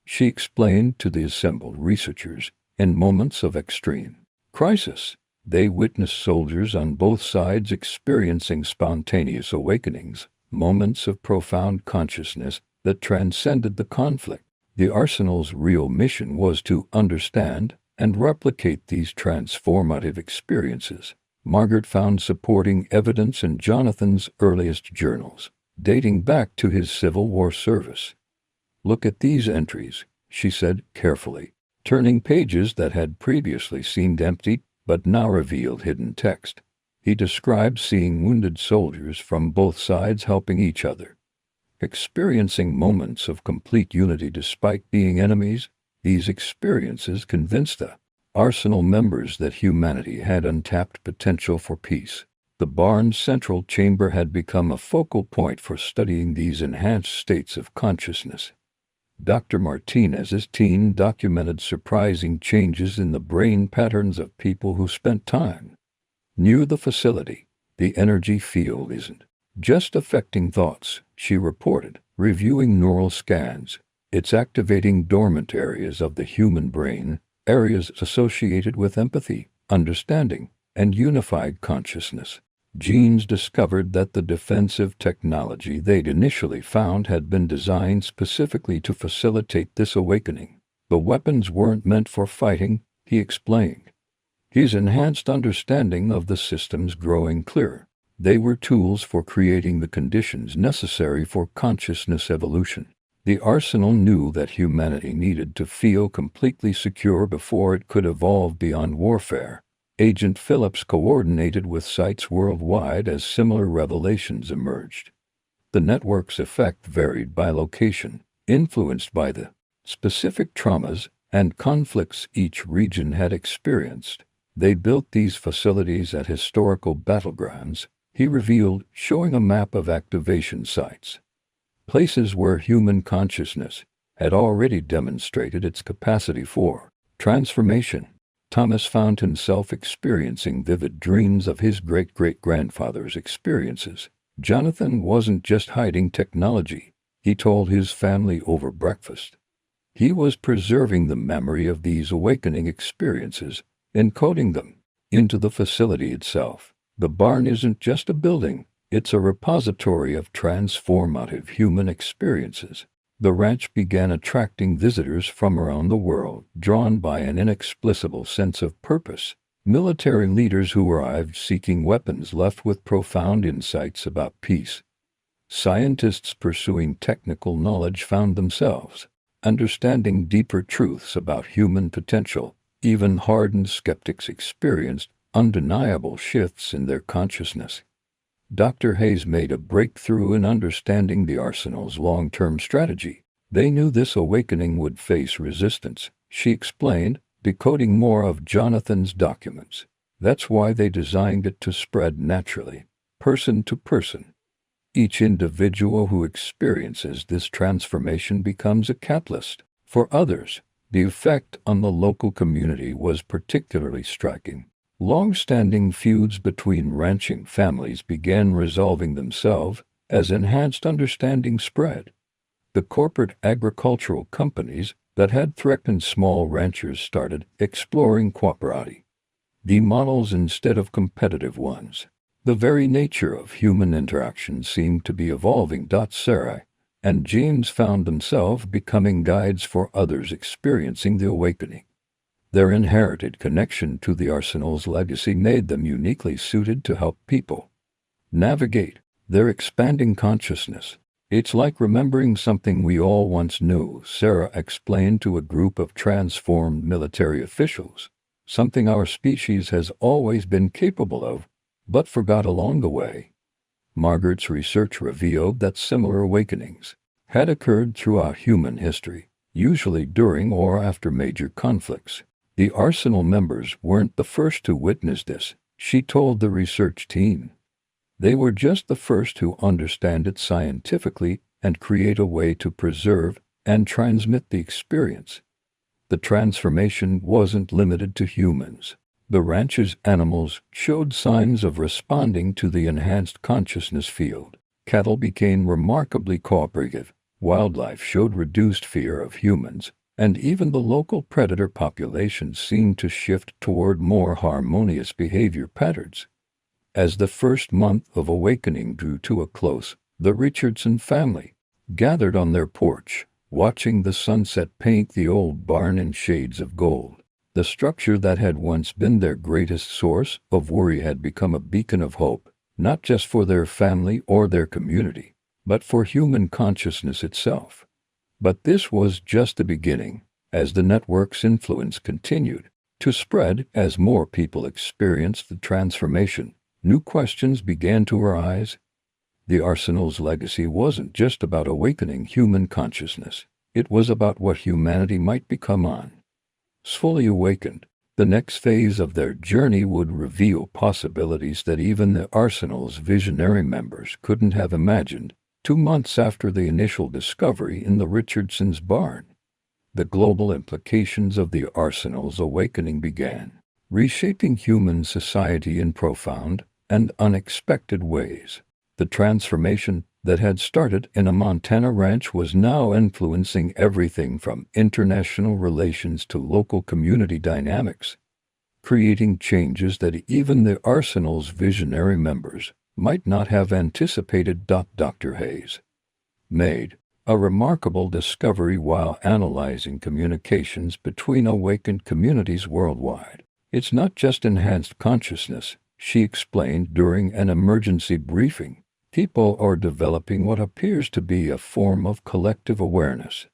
she explained to the assembled researchers. In moments of extreme crisis, they witnessed soldiers on both sides experiencing spontaneous awakenings, moments of profound consciousness that transcended the conflict. The arsenal's real mission was to understand and replicate these transformative experiences. Margaret found supporting evidence in Jonathan's earliest journals, dating back to his Civil War service. "Look at these entries," she said carefully, turning pages that had previously seemed empty but now revealed hidden text. He described seeing wounded soldiers from both sides helping each other, experiencing moments of complete unity despite being enemies. These experiences convinced the arsenal members that humanity had untapped potential for peace. The barn's central chamber had become a focal point for studying these enhanced states of consciousness. Dr. Martinez's team documented surprising changes in the brain patterns of people who spent time near the facility. "The energy field isn't just affecting thoughts," she reported, reviewing neural scans. "It's activating dormant areas of the human brain, areas associated with empathy, understanding, and unified consciousness." Genes discovered that the defensive technology they'd initially found had been designed specifically to facilitate this awakening. "The weapons weren't meant for fighting," he explained, his enhanced understanding of the systems growing clearer. "They were tools for creating the conditions necessary for consciousness evolution." The arsenal knew that humanity needed to feel completely secure before it could evolve beyond warfare. Agent Phillips coordinated with sites worldwide as similar revelations emerged. The network's effect varied by location, influenced by the specific traumas and conflicts each region had experienced. They built these facilities at historical battlegrounds, he revealed, showing a map of activation sites. places where human consciousness had already demonstrated its capacity for transformation. Thomas found himself experiencing vivid dreams of his great-great-grandfather's experiences. Jonathan wasn't just hiding technology, he told his family over breakfast. He was preserving the memory of these awakening experiences, encoding them into the facility itself. The barn isn't just a building, it's a repository of transformative human experiences. The ranch began attracting visitors from around the world, drawn by an inexplicable sense of purpose. Military leaders who arrived seeking weapons left with profound insights about peace. Scientists pursuing technical knowledge found themselves understanding deeper truths about human potential. Even hardened skeptics experienced undeniable shifts in their consciousness. Dr. Hayes made a breakthrough in understanding the arsenal's long-term strategy. They knew this awakening would face resistance, she explained, decoding more of Jonathan's documents. That's why they designed it to spread naturally, person to person. Each individual who experiences this transformation becomes a catalyst for others. The effect on the local community was particularly striking. Long-standing feuds between ranching families began resolving themselves as enhanced understanding spread. The corporate agricultural companies that had threatened small ranchers started exploring cooperative models instead of competitive ones. The very nature of human interaction seemed to be evolving. Sarah and James found themselves becoming guides for others experiencing the awakening. Their inherited connection to the arsenal's legacy made them uniquely suited to help people navigate their expanding consciousness. It's like remembering something we all once knew, Sarah explained to a group of transformed military officials, something our species has always been capable of, but forgot along the way. Margaret's research revealed that similar awakenings had occurred throughout human history, usually during or after major conflicts. The arsenal members weren't the first to witness this, she told the research team. They were just the first to understand it scientifically and create a way to preserve and transmit the experience. The transformation wasn't limited to humans. The ranch's animals showed signs of responding to the enhanced consciousness field. Cattle became remarkably cooperative, wildlife showed reduced fear of humans, and even the local predator population seemed to shift toward more harmonious behavior patterns. As the first month of awakening drew to a close, the Richardson family gathered on their porch, watching the sunset paint the old barn in shades of gold. The structure that had once been their greatest source of worry had become a beacon of hope, not just for their family or their community, but for human consciousness itself. But this was just the beginning, as the network's influence continued to spread. As more people experienced the transformation, new questions began to arise. The arsenal's legacy wasn't just about awakening human consciousness, it was about what humanity might become on. Fully awakened, the next phase of their journey would reveal possibilities that even the arsenal's visionary members couldn't have imagined. 2 months after the initial discovery in the Richardson's barn, the global implications of the arsenal's awakening began, reshaping human society in profound and unexpected ways. The transformation that had started in a Montana ranch was now influencing everything from international relations to local community dynamics, creating changes that even the arsenal's visionary members might not have anticipated. Dr. Hayes made a remarkable discovery while analyzing communications between awakened communities worldwide. It's not just enhanced consciousness, she explained during an emergency briefing. People are developing what appears to be a form of collective awareness.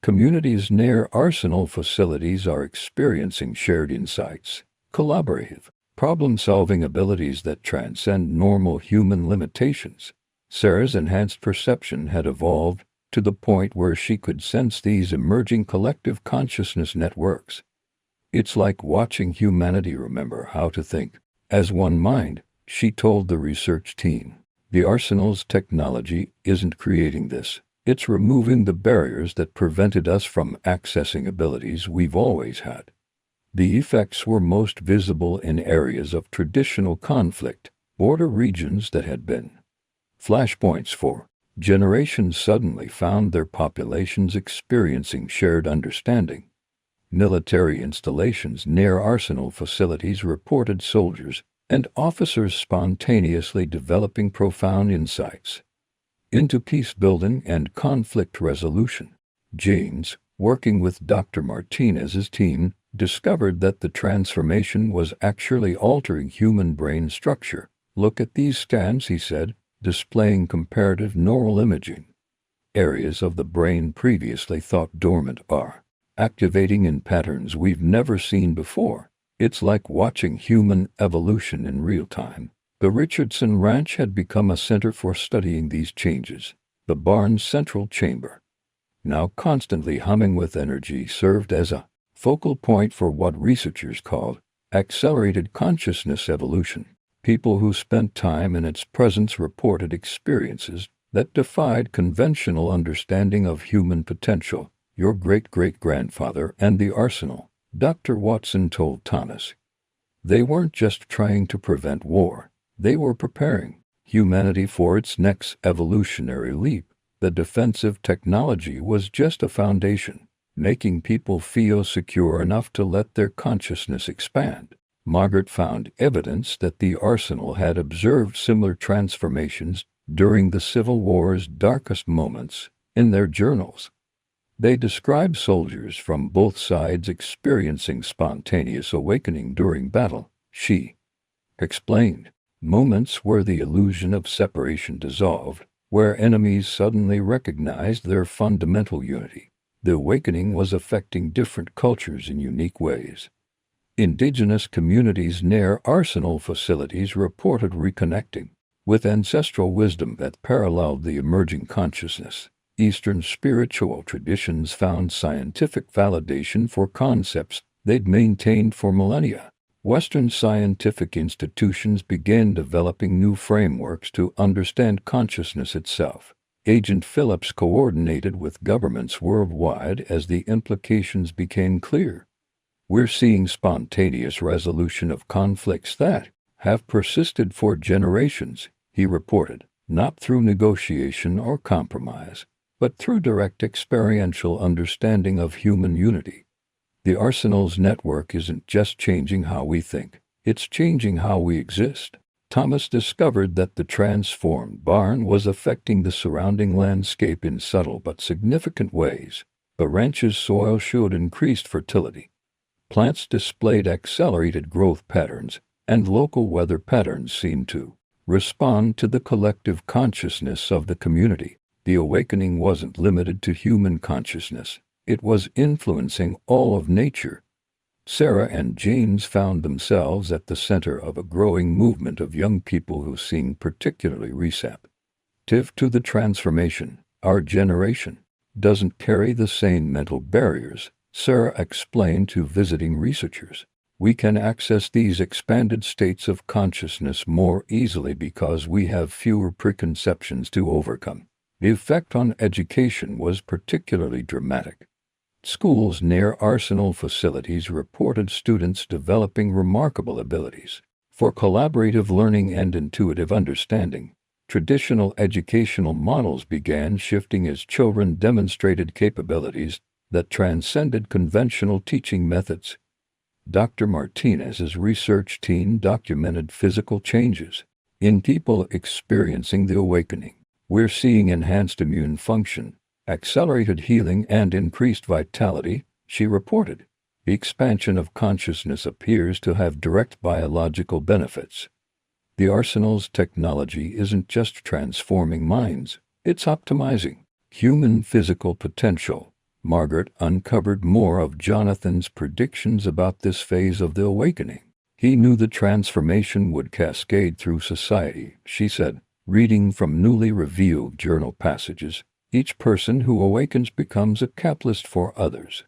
Communities near arsenal facilities are experiencing shared insights, collaborative, problem-solving abilities that transcend normal human limitations. Sarah's enhanced perception had evolved to the point where she could sense these emerging collective consciousness networks. It's like watching humanity remember how to think as one mind, she told the research team. The arsenal's technology isn't creating this. It's removing the barriers that prevented us from accessing abilities we've always had. The effects were most visible in areas of traditional conflict, border regions that had been flashpoints for generations suddenly found their populations experiencing shared understanding. Military installations near arsenal facilities reported soldiers and officers spontaneously developing profound insights into peace building and conflict resolution. James, working with Dr. Martinez's team, discovered that the transformation was actually altering human brain structure. Look at these scans, he said, displaying comparative neural imaging. Areas of the brain previously thought dormant are activating in patterns we've never seen before. It's like watching human evolution in real time. The Richardson Ranch had become a center for studying these changes. The barn's central chamber, now constantly humming with energy, served as a focal point for what researchers called accelerated consciousness evolution. People who spent time in its presence reported experiences that defied conventional understanding of human potential. Your great-great-grandfather and the arsenal, Dr. Watson told Thomas. They weren't just trying to prevent war. They were preparing humanity for its next evolutionary leap. The defensive technology was just a foundation, making people feel secure enough to let their consciousness expand. Margaret found evidence that the arsenal had observed similar transformations during the Civil War's darkest moments in their journals. They describe soldiers from both sides experiencing spontaneous awakening during battle. She explained moments where the illusion of separation dissolved, where enemies suddenly recognized their fundamental unity. The awakening was affecting different cultures in unique ways. Indigenous communities near arsenal facilities reported reconnecting with ancestral wisdom that paralleled the emerging consciousness. Eastern spiritual traditions found scientific validation for concepts they'd maintained for millennia. Western scientific institutions began developing new frameworks to understand consciousness itself. Agent Phillips coordinated with governments worldwide as the implications became clear. We're seeing spontaneous resolution of conflicts that have persisted for generations, he reported, not through negotiation or compromise, but through direct experiential understanding of human unity. The arsenal's network isn't just changing how we think, it's changing how we exist. Thomas discovered that the transformed barn was affecting the surrounding landscape in subtle but significant ways. The ranch's soil showed increased fertility. Plants displayed accelerated growth patterns, and local weather patterns seemed to respond to the collective consciousness of the community. The awakening wasn't limited to human consciousness. It was influencing all of nature. Sarah and James found themselves at the center of a growing movement of young people who seemed particularly receptive to the transformation. Our generation doesn't carry the same mental barriers, Sarah explained to visiting researchers. We can access these expanded states of consciousness more easily because we have fewer preconceptions to overcome. The effect on education was particularly dramatic. Schools near arsenal facilities reported students developing remarkable abilities for collaborative learning and intuitive understanding. Traditional educational models began shifting as children demonstrated capabilities that transcended conventional teaching methods. Dr. Martinez's research team documented physical changes in people experiencing the awakening. We're seeing enhanced immune function, accelerated healing, and increased vitality, she reported. The expansion of consciousness appears to have direct biological benefits. The arsenal's technology isn't just transforming minds, it's optimizing human physical potential. Margaret uncovered more of Jonathan's predictions about this phase of the awakening. He knew the transformation would cascade through society, she said. Reading from newly revealed journal passages, each person who awakens becomes a catalyst for others.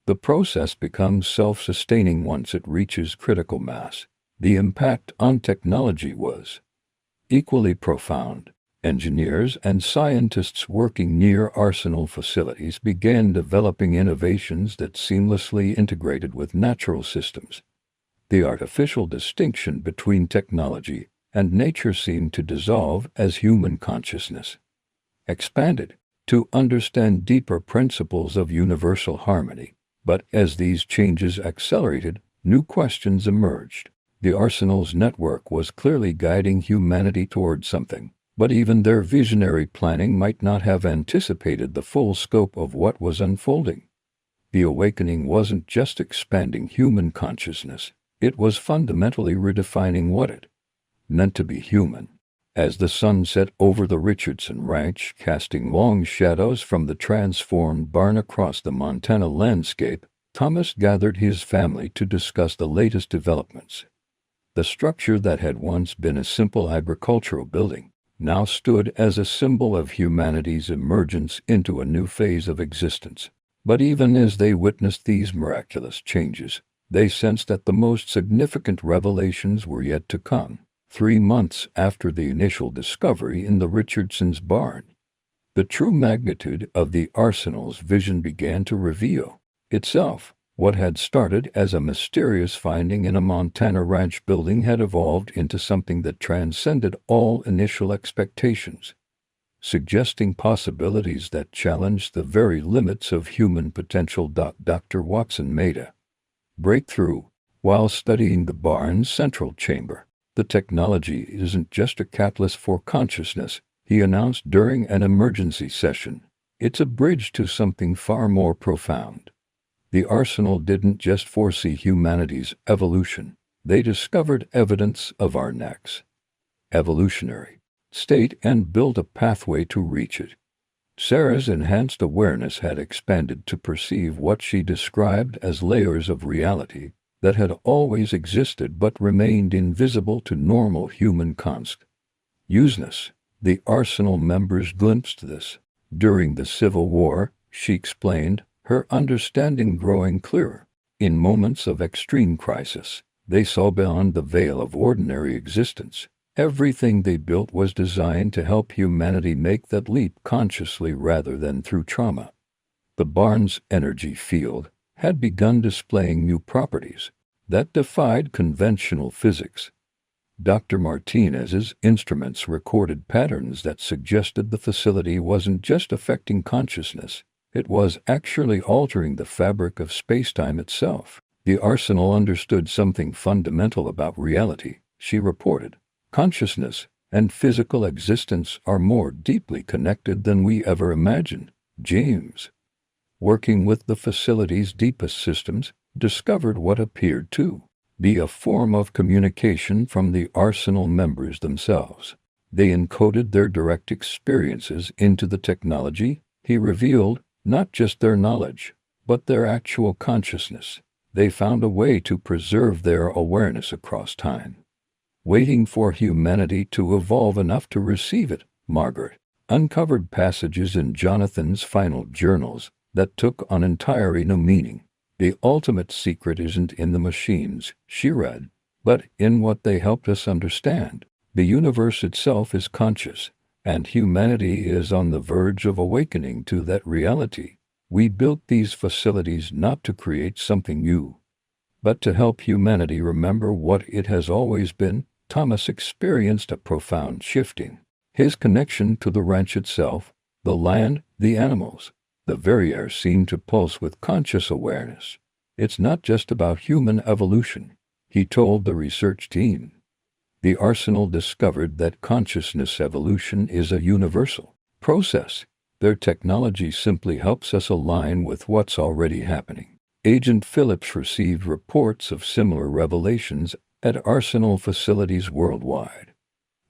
The process becomes self-sustaining once it reaches critical mass. The impact on technology was equally profound. Engineers and scientists working near arsenal facilities began developing innovations that seamlessly integrated with natural systems. The artificial distinction between technology and nature seemed to dissolve as human consciousness expanded to understand deeper principles of universal harmony. But as these changes accelerated, new questions emerged. The Arsenal's network was clearly guiding humanity toward something, but even their visionary planning might not have anticipated the full scope of what was unfolding. The awakening wasn't just expanding human consciousness, it was fundamentally redefining what it meant to be human. As the sun set over the Richardson ranch, casting long shadows from the transformed barn across the Montana landscape, Thomas gathered his family to discuss the latest developments. The structure that had once been a simple agricultural building now stood as a symbol of humanity's emergence into a new phase of existence. But even as they witnessed these miraculous changes, they sensed that the most significant revelations were yet to come. 3 months after the initial discovery in the Richardson's barn, the true magnitude of the Arsenal's vision began to reveal itself. What had started as a mysterious finding in a Montana ranch building had evolved into something that transcended all initial expectations, suggesting possibilities that challenged the very limits of human potential. Dr. Watson made a breakthrough while studying the barn's central chamber. The technology isn't just a catalyst for consciousness, he announced during an emergency session. It's a bridge to something far more profound. The Arsenal didn't just foresee humanity's evolution, they discovered evidence of our next evolutionary state and built a pathway to reach it. Sarah's enhanced awareness had expanded to perceive what she described as layers of reality that had always existed but remained invisible to normal human consciousness. The Arsenal members glimpsed this during the Civil War, she explained, her understanding growing clearer. In moments of extreme crisis, they saw beyond the veil of ordinary existence. Everything they built was designed to help humanity make that leap consciously rather than through trauma. The barn's energy field had begun displaying new properties that defied conventional physics. Dr. Martinez's instruments recorded patterns that suggested the facility wasn't just affecting consciousness, it was actually altering the fabric of spacetime itself. The Arsenal understood something fundamental about reality, she reported. Consciousness and physical existence are more deeply connected than we ever imagined. James, working with the facility's deepest systems, discovered what appeared to be a form of communication from the Arsenal members themselves. They encoded their direct experiences into the technology, he revealed, not just their knowledge, but their actual consciousness. They found a way to preserve their awareness across time, waiting for humanity to evolve enough to receive it. Margaret uncovered passages in Jonathan's final journals that took on entirely new meaning. The ultimate secret isn't in the machines, she read, but in what they helped us understand. The universe itself is conscious, and humanity is on the verge of awakening to that reality. We built these facilities not to create something new, but to help humanity remember what it has always been. Thomas experienced a profound shifting. His connection to the ranch itself, the land, the animals, the very air seemed to pulse with conscious awareness. It's not just about human evolution, he told the research team. The Arsenal discovered that consciousness evolution is a universal process. Their technology simply helps us align with what's already happening. Agent Phillips received reports of similar revelations at Arsenal facilities worldwide.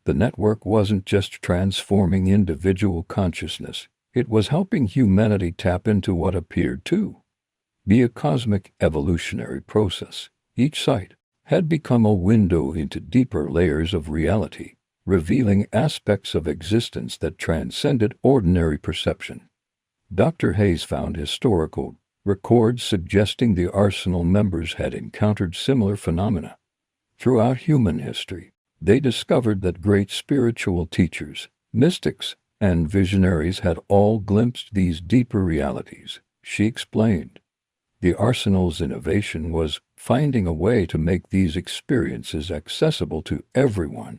The network wasn't just transforming individual consciousness, it was helping humanity tap into what appeared to be a cosmic evolutionary process. Each site had become a window into deeper layers of reality, revealing aspects of existence that transcended ordinary perception. Dr. Hayes found historical records suggesting the Arsenal members had encountered similar phenomena throughout human history. They discovered that great spiritual teachers, mystics, and visionaries had all glimpsed these deeper realities, she explained. The Arsenal's innovation was finding a way to make these experiences accessible to everyone.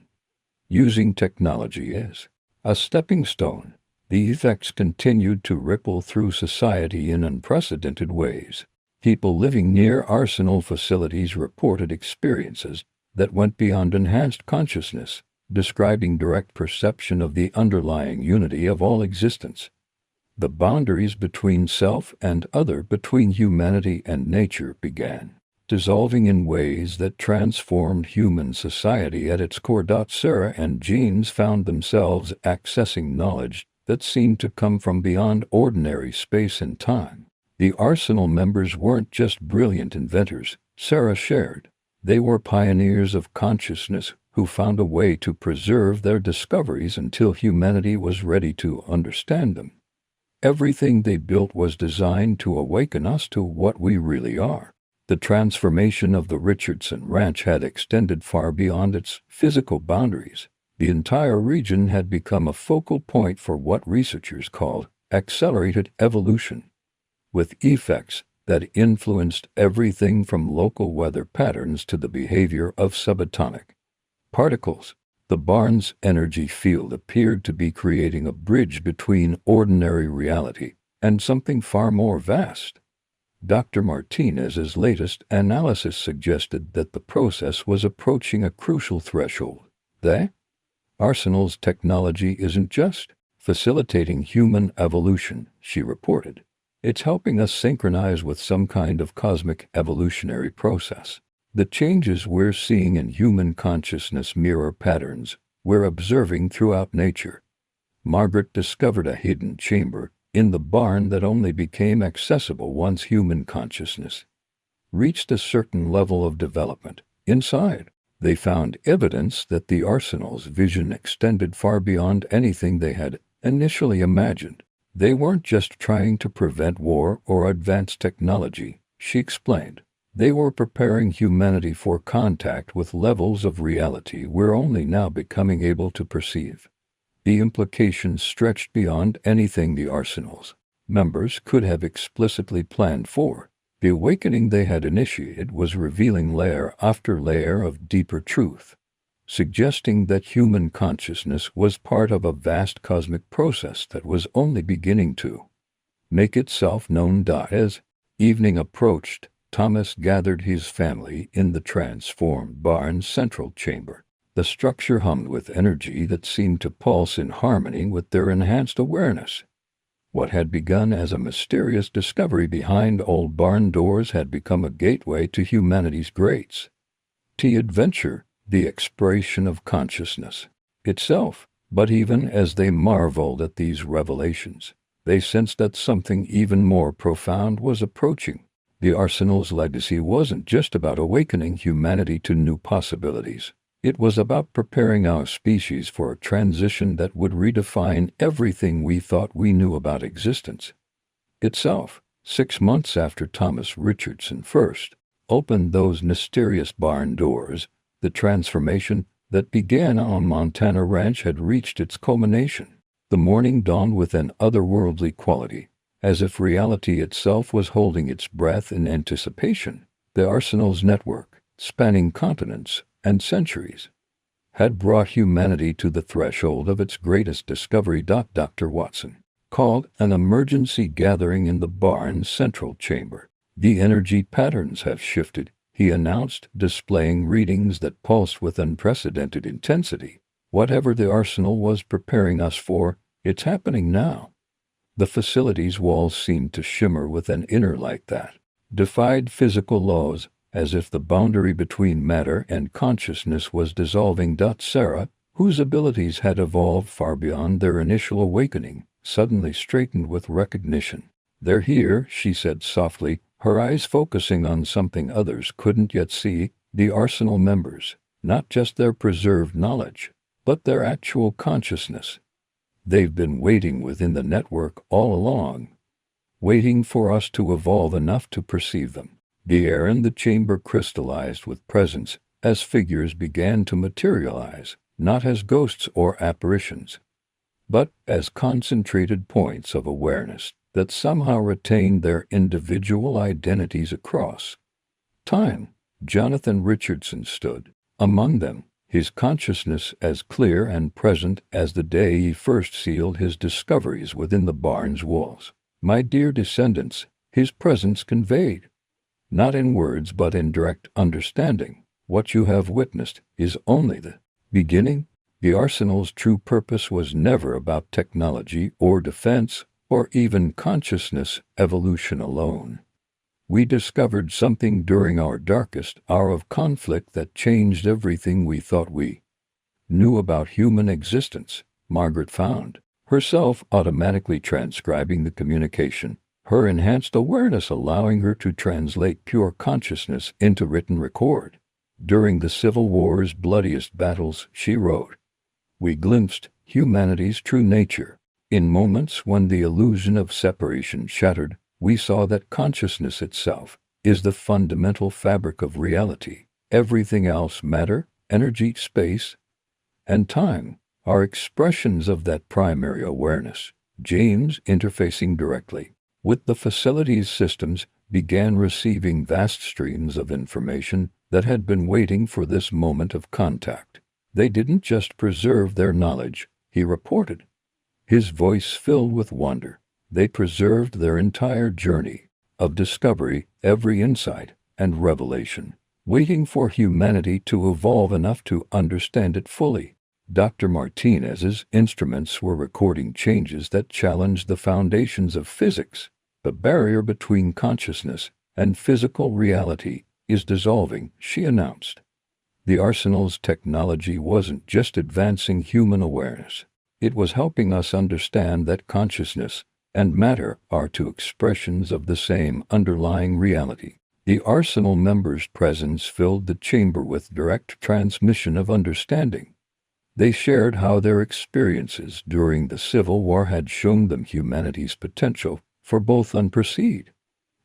Using technology as a stepping stone, the effects continued to ripple through society in unprecedented ways. People living near Arsenal facilities reported experiences that went beyond enhanced consciousness, describing direct perception of the underlying unity of all existence. The boundaries between self and other, between humanity and nature, began dissolving in ways that transformed human society at its core. Sarah and Jeans found themselves accessing knowledge that seemed to come from beyond ordinary space and time. The Arsenal members weren't just brilliant inventors, Sarah shared. They were pioneers of consciousness who found a way to preserve their discoveries until humanity was ready to understand them. Everything they built was designed to awaken us to what we really are. The transformation of the Richardson ranch had extended far beyond its physical boundaries. The entire region had become a focal point for what researchers called accelerated evolution, with effects that influenced everything from local weather patterns to the behavior of subatomic particles. The barn's energy field appeared to be creating a bridge between ordinary reality and something far more vast. Dr. Martinez's latest analysis suggested that the process was approaching a crucial threshold. The Arsenal's technology isn't just facilitating human evolution, she reported. It's helping us synchronize with some kind of cosmic evolutionary process. The changes we're seeing in human consciousness mirror patterns we're observing throughout nature. Margaret discovered a hidden chamber in the barn that only became accessible once human consciousness reached a certain level of development. Inside, they found evidence that the Arsenal's vision extended far beyond anything they had initially imagined. They weren't just trying to prevent war or advance technology, she explained. They were preparing humanity for contact with levels of reality we're only now becoming able to perceive. The implications stretched beyond anything the Arsenal's members could have explicitly planned for. The awakening they had initiated was revealing layer after layer of deeper truth, suggesting that human consciousness was part of a vast cosmic process that was only beginning to make itself known. As evening approached, Thomas gathered his family in the transformed barn's central chamber. The structure hummed with energy that seemed to pulse in harmony with their enhanced awareness. What had begun as a mysterious discovery behind old barn doors had become a gateway to humanity's great adventure, the exploration of consciousness itself. But even as they marveled at these revelations, they sensed that something even more profound was approaching. The Arsenal's legacy wasn't just about awakening humanity to new possibilities. It was about preparing our species for a transition that would redefine everything we thought we knew about existence itself. 6 months after Thomas Richardson first opened those mysterious barn doors, the transformation that began on Montana Ranch had reached its culmination. The morning dawned with an otherworldly quality, as if reality itself was holding its breath in anticipation. The Arsenal's network, spanning continents and centuries, had brought humanity to the threshold of its greatest discovery. Dr. Watson called an emergency gathering in the barn's central chamber. The energy patterns have shifted, he announced, displaying readings that pulsed with unprecedented intensity. Whatever the Arsenal was preparing us for, it's happening now. The facility's walls seemed to shimmer with an inner light that defied physical laws, as if the boundary between matter and consciousness was dissolving. Sarah, whose abilities had evolved far beyond their initial awakening, suddenly straightened with recognition. "They're here," she said softly, her eyes focusing on something others couldn't yet see. The Arsenal members, not just their preserved knowledge, but their actual consciousness. They've been waiting within the network all along, waiting for us to evolve enough to perceive them. The air in the chamber crystallized with presence, as figures began to materialize, not as ghosts or apparitions, but as concentrated points of awareness that somehow retained their individual identities across time. Jonathan Richardson stood among them, his consciousness as clear and present as the day he first sealed his discoveries within the barn's walls. My dear descendants, his presence conveyed, not in words but in direct understanding, what you have witnessed is only the beginning. The arsenal's true purpose was never about technology or defense or even consciousness evolution alone. We discovered something during our darkest hour of conflict that changed everything we thought we knew about human existence. Margaret found herself automatically transcribing the communication, her enhanced awareness allowing her to translate pure consciousness into written record. During the Civil War's bloodiest battles, she wrote, we glimpsed humanity's true nature. In moments when the illusion of separation shattered, we saw that consciousness itself is the fundamental fabric of reality. Everything else, matter, energy, space, and time, are expressions of that primary awareness. James, interfacing directly with the facility's systems, began receiving vast streams of information that had been waiting for this moment of contact. They didn't just preserve their knowledge, he reported, his voice filled with wonder. They preserved their entire journey of discovery, every insight and revelation, waiting for humanity to evolve enough to understand it fully. Dr. Martinez's instruments were recording changes that challenged the foundations of physics. The barrier between consciousness and physical reality is dissolving, she announced. The arsenal's technology wasn't just advancing human awareness. It was helping us understand that consciousness and matter are two expressions of the same underlying reality. The arsenal members' presence filled the chamber with direct transmission of understanding. They shared how their experiences during the Civil War had shown them humanity's potential for both unperceived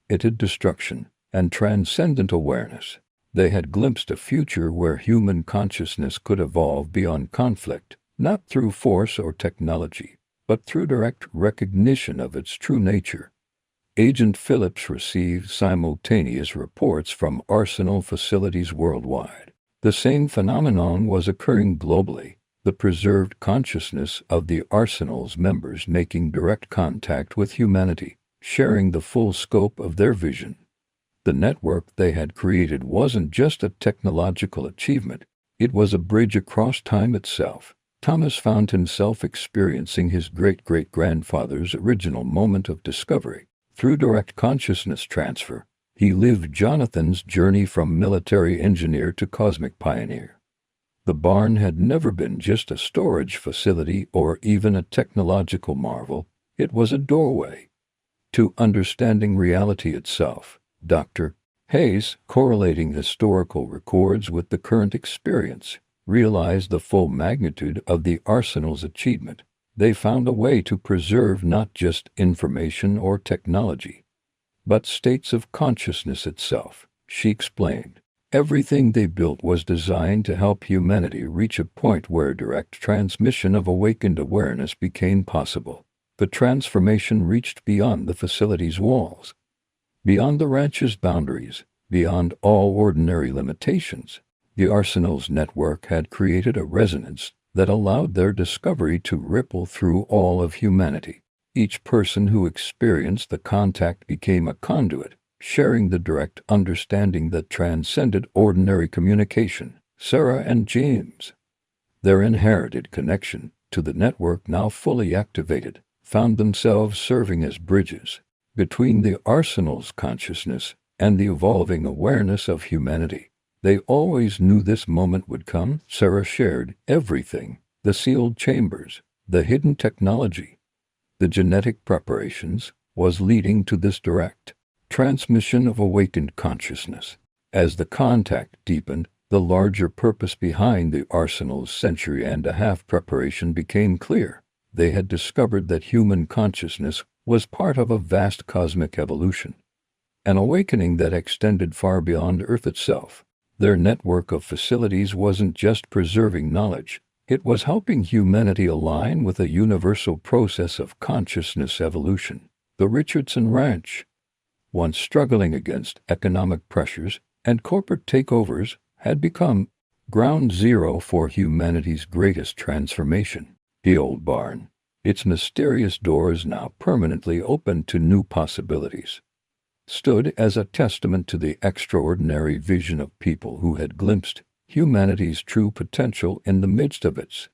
destruction and transcendent awareness. They had glimpsed a future where human consciousness could evolve beyond conflict, not through force or technology, but through direct recognition of its true nature. Agent Phillips received simultaneous reports from arsenal facilities worldwide. The same phenomenon was occurring globally, the preserved consciousness of the arsenal's members making direct contact with humanity, sharing the full scope of their vision. The network they had created wasn't just a technological achievement, it was a bridge across time itself. Thomas found himself experiencing his great-great-grandfather's original moment of discovery. Through direct consciousness transfer, he lived Jonathan's journey from military engineer to cosmic pioneer. The barn had never been just a storage facility or even a technological marvel, it was a doorway to understanding reality itself. Dr. Hayes, correlating historical records with the current experience, realized the full magnitude of the arsenal's achievement. They found a way to preserve not just information or technology, but states of consciousness itself, she explained. Everything they built was designed to help humanity reach a point where direct transmission of awakened awareness became possible. The transformation reached beyond the facility's walls, beyond the ranch's boundaries, beyond all ordinary limitations. The arsenal's network had created a resonance that allowed their discovery to ripple through all of humanity. Each person who experienced the contact became a conduit, sharing the direct understanding that transcended ordinary communication. Sarah and James, their inherited connection to the network now fully activated, found themselves serving as bridges between the arsenal's consciousness and the evolving awareness of humanity. They always knew this moment would come. Sarah shared everything, the sealed chambers, the hidden technology, the genetic preparations, was leading to this direct transmission of awakened consciousness. As the contact deepened, the larger purpose behind the arsenal's century-and-a-half preparation became clear. They had discovered that human consciousness was part of a vast cosmic evolution, an awakening that extended far beyond Earth itself. Their network of facilities wasn't just preserving knowledge, it was helping humanity align with a universal process of consciousness evolution. The Richardson Ranch, once struggling against economic pressures and corporate takeovers, had become ground zero for humanity's greatest transformation. The old barn, its mysterious doors now permanently open to new possibilities, stood as a testament to the extraordinary vision of people who had glimpsed humanity's true potential in the midst of its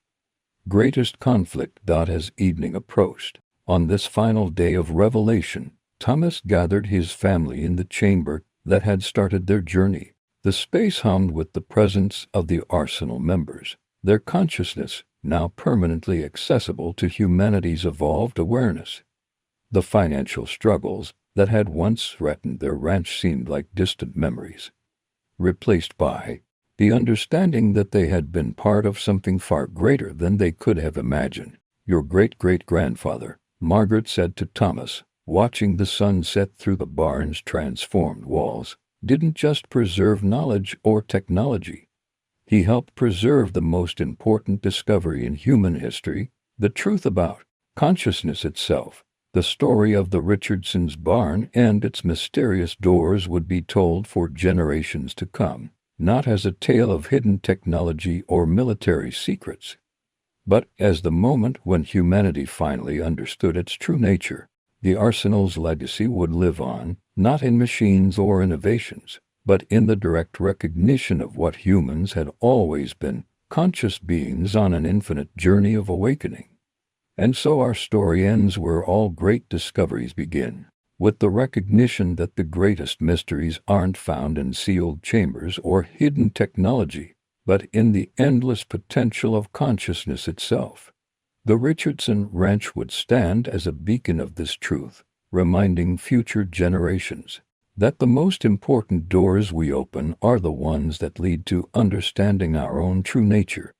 greatest conflict. As evening approached, on this final day of revelation, Thomas gathered his family in the chamber that had started their journey. The space hummed with the presence of the Arsenal members, their consciousness now permanently accessible to humanity's evolved awareness. The financial struggles that had once threatened their ranch seemed like distant memories, replaced by the understanding that they had been part of something far greater than they could have imagined. "Your great-great-grandfather," Margaret said to Thomas, watching the sun set through the barn's transformed walls, "didn't just preserve knowledge or technology. He helped preserve the most important discovery in human history, the truth about consciousness itself." The story of the Richardson's barn and its mysterious doors would be told for generations to come, not as a tale of hidden technology or military secrets, but as the moment when humanity finally understood its true nature. The Arsenal's legacy would live on, not in machines or innovations, but in the direct recognition of what humans had always been, conscious beings on an infinite journey of awakening. And so our story ends where all great discoveries begin, with the recognition that the greatest mysteries aren't found in sealed chambers or hidden technology, but in the endless potential of consciousness itself. The Richardson Ranch would stand as a beacon of this truth, reminding future generations that the most important doors we open are the ones that lead to understanding our own true nature.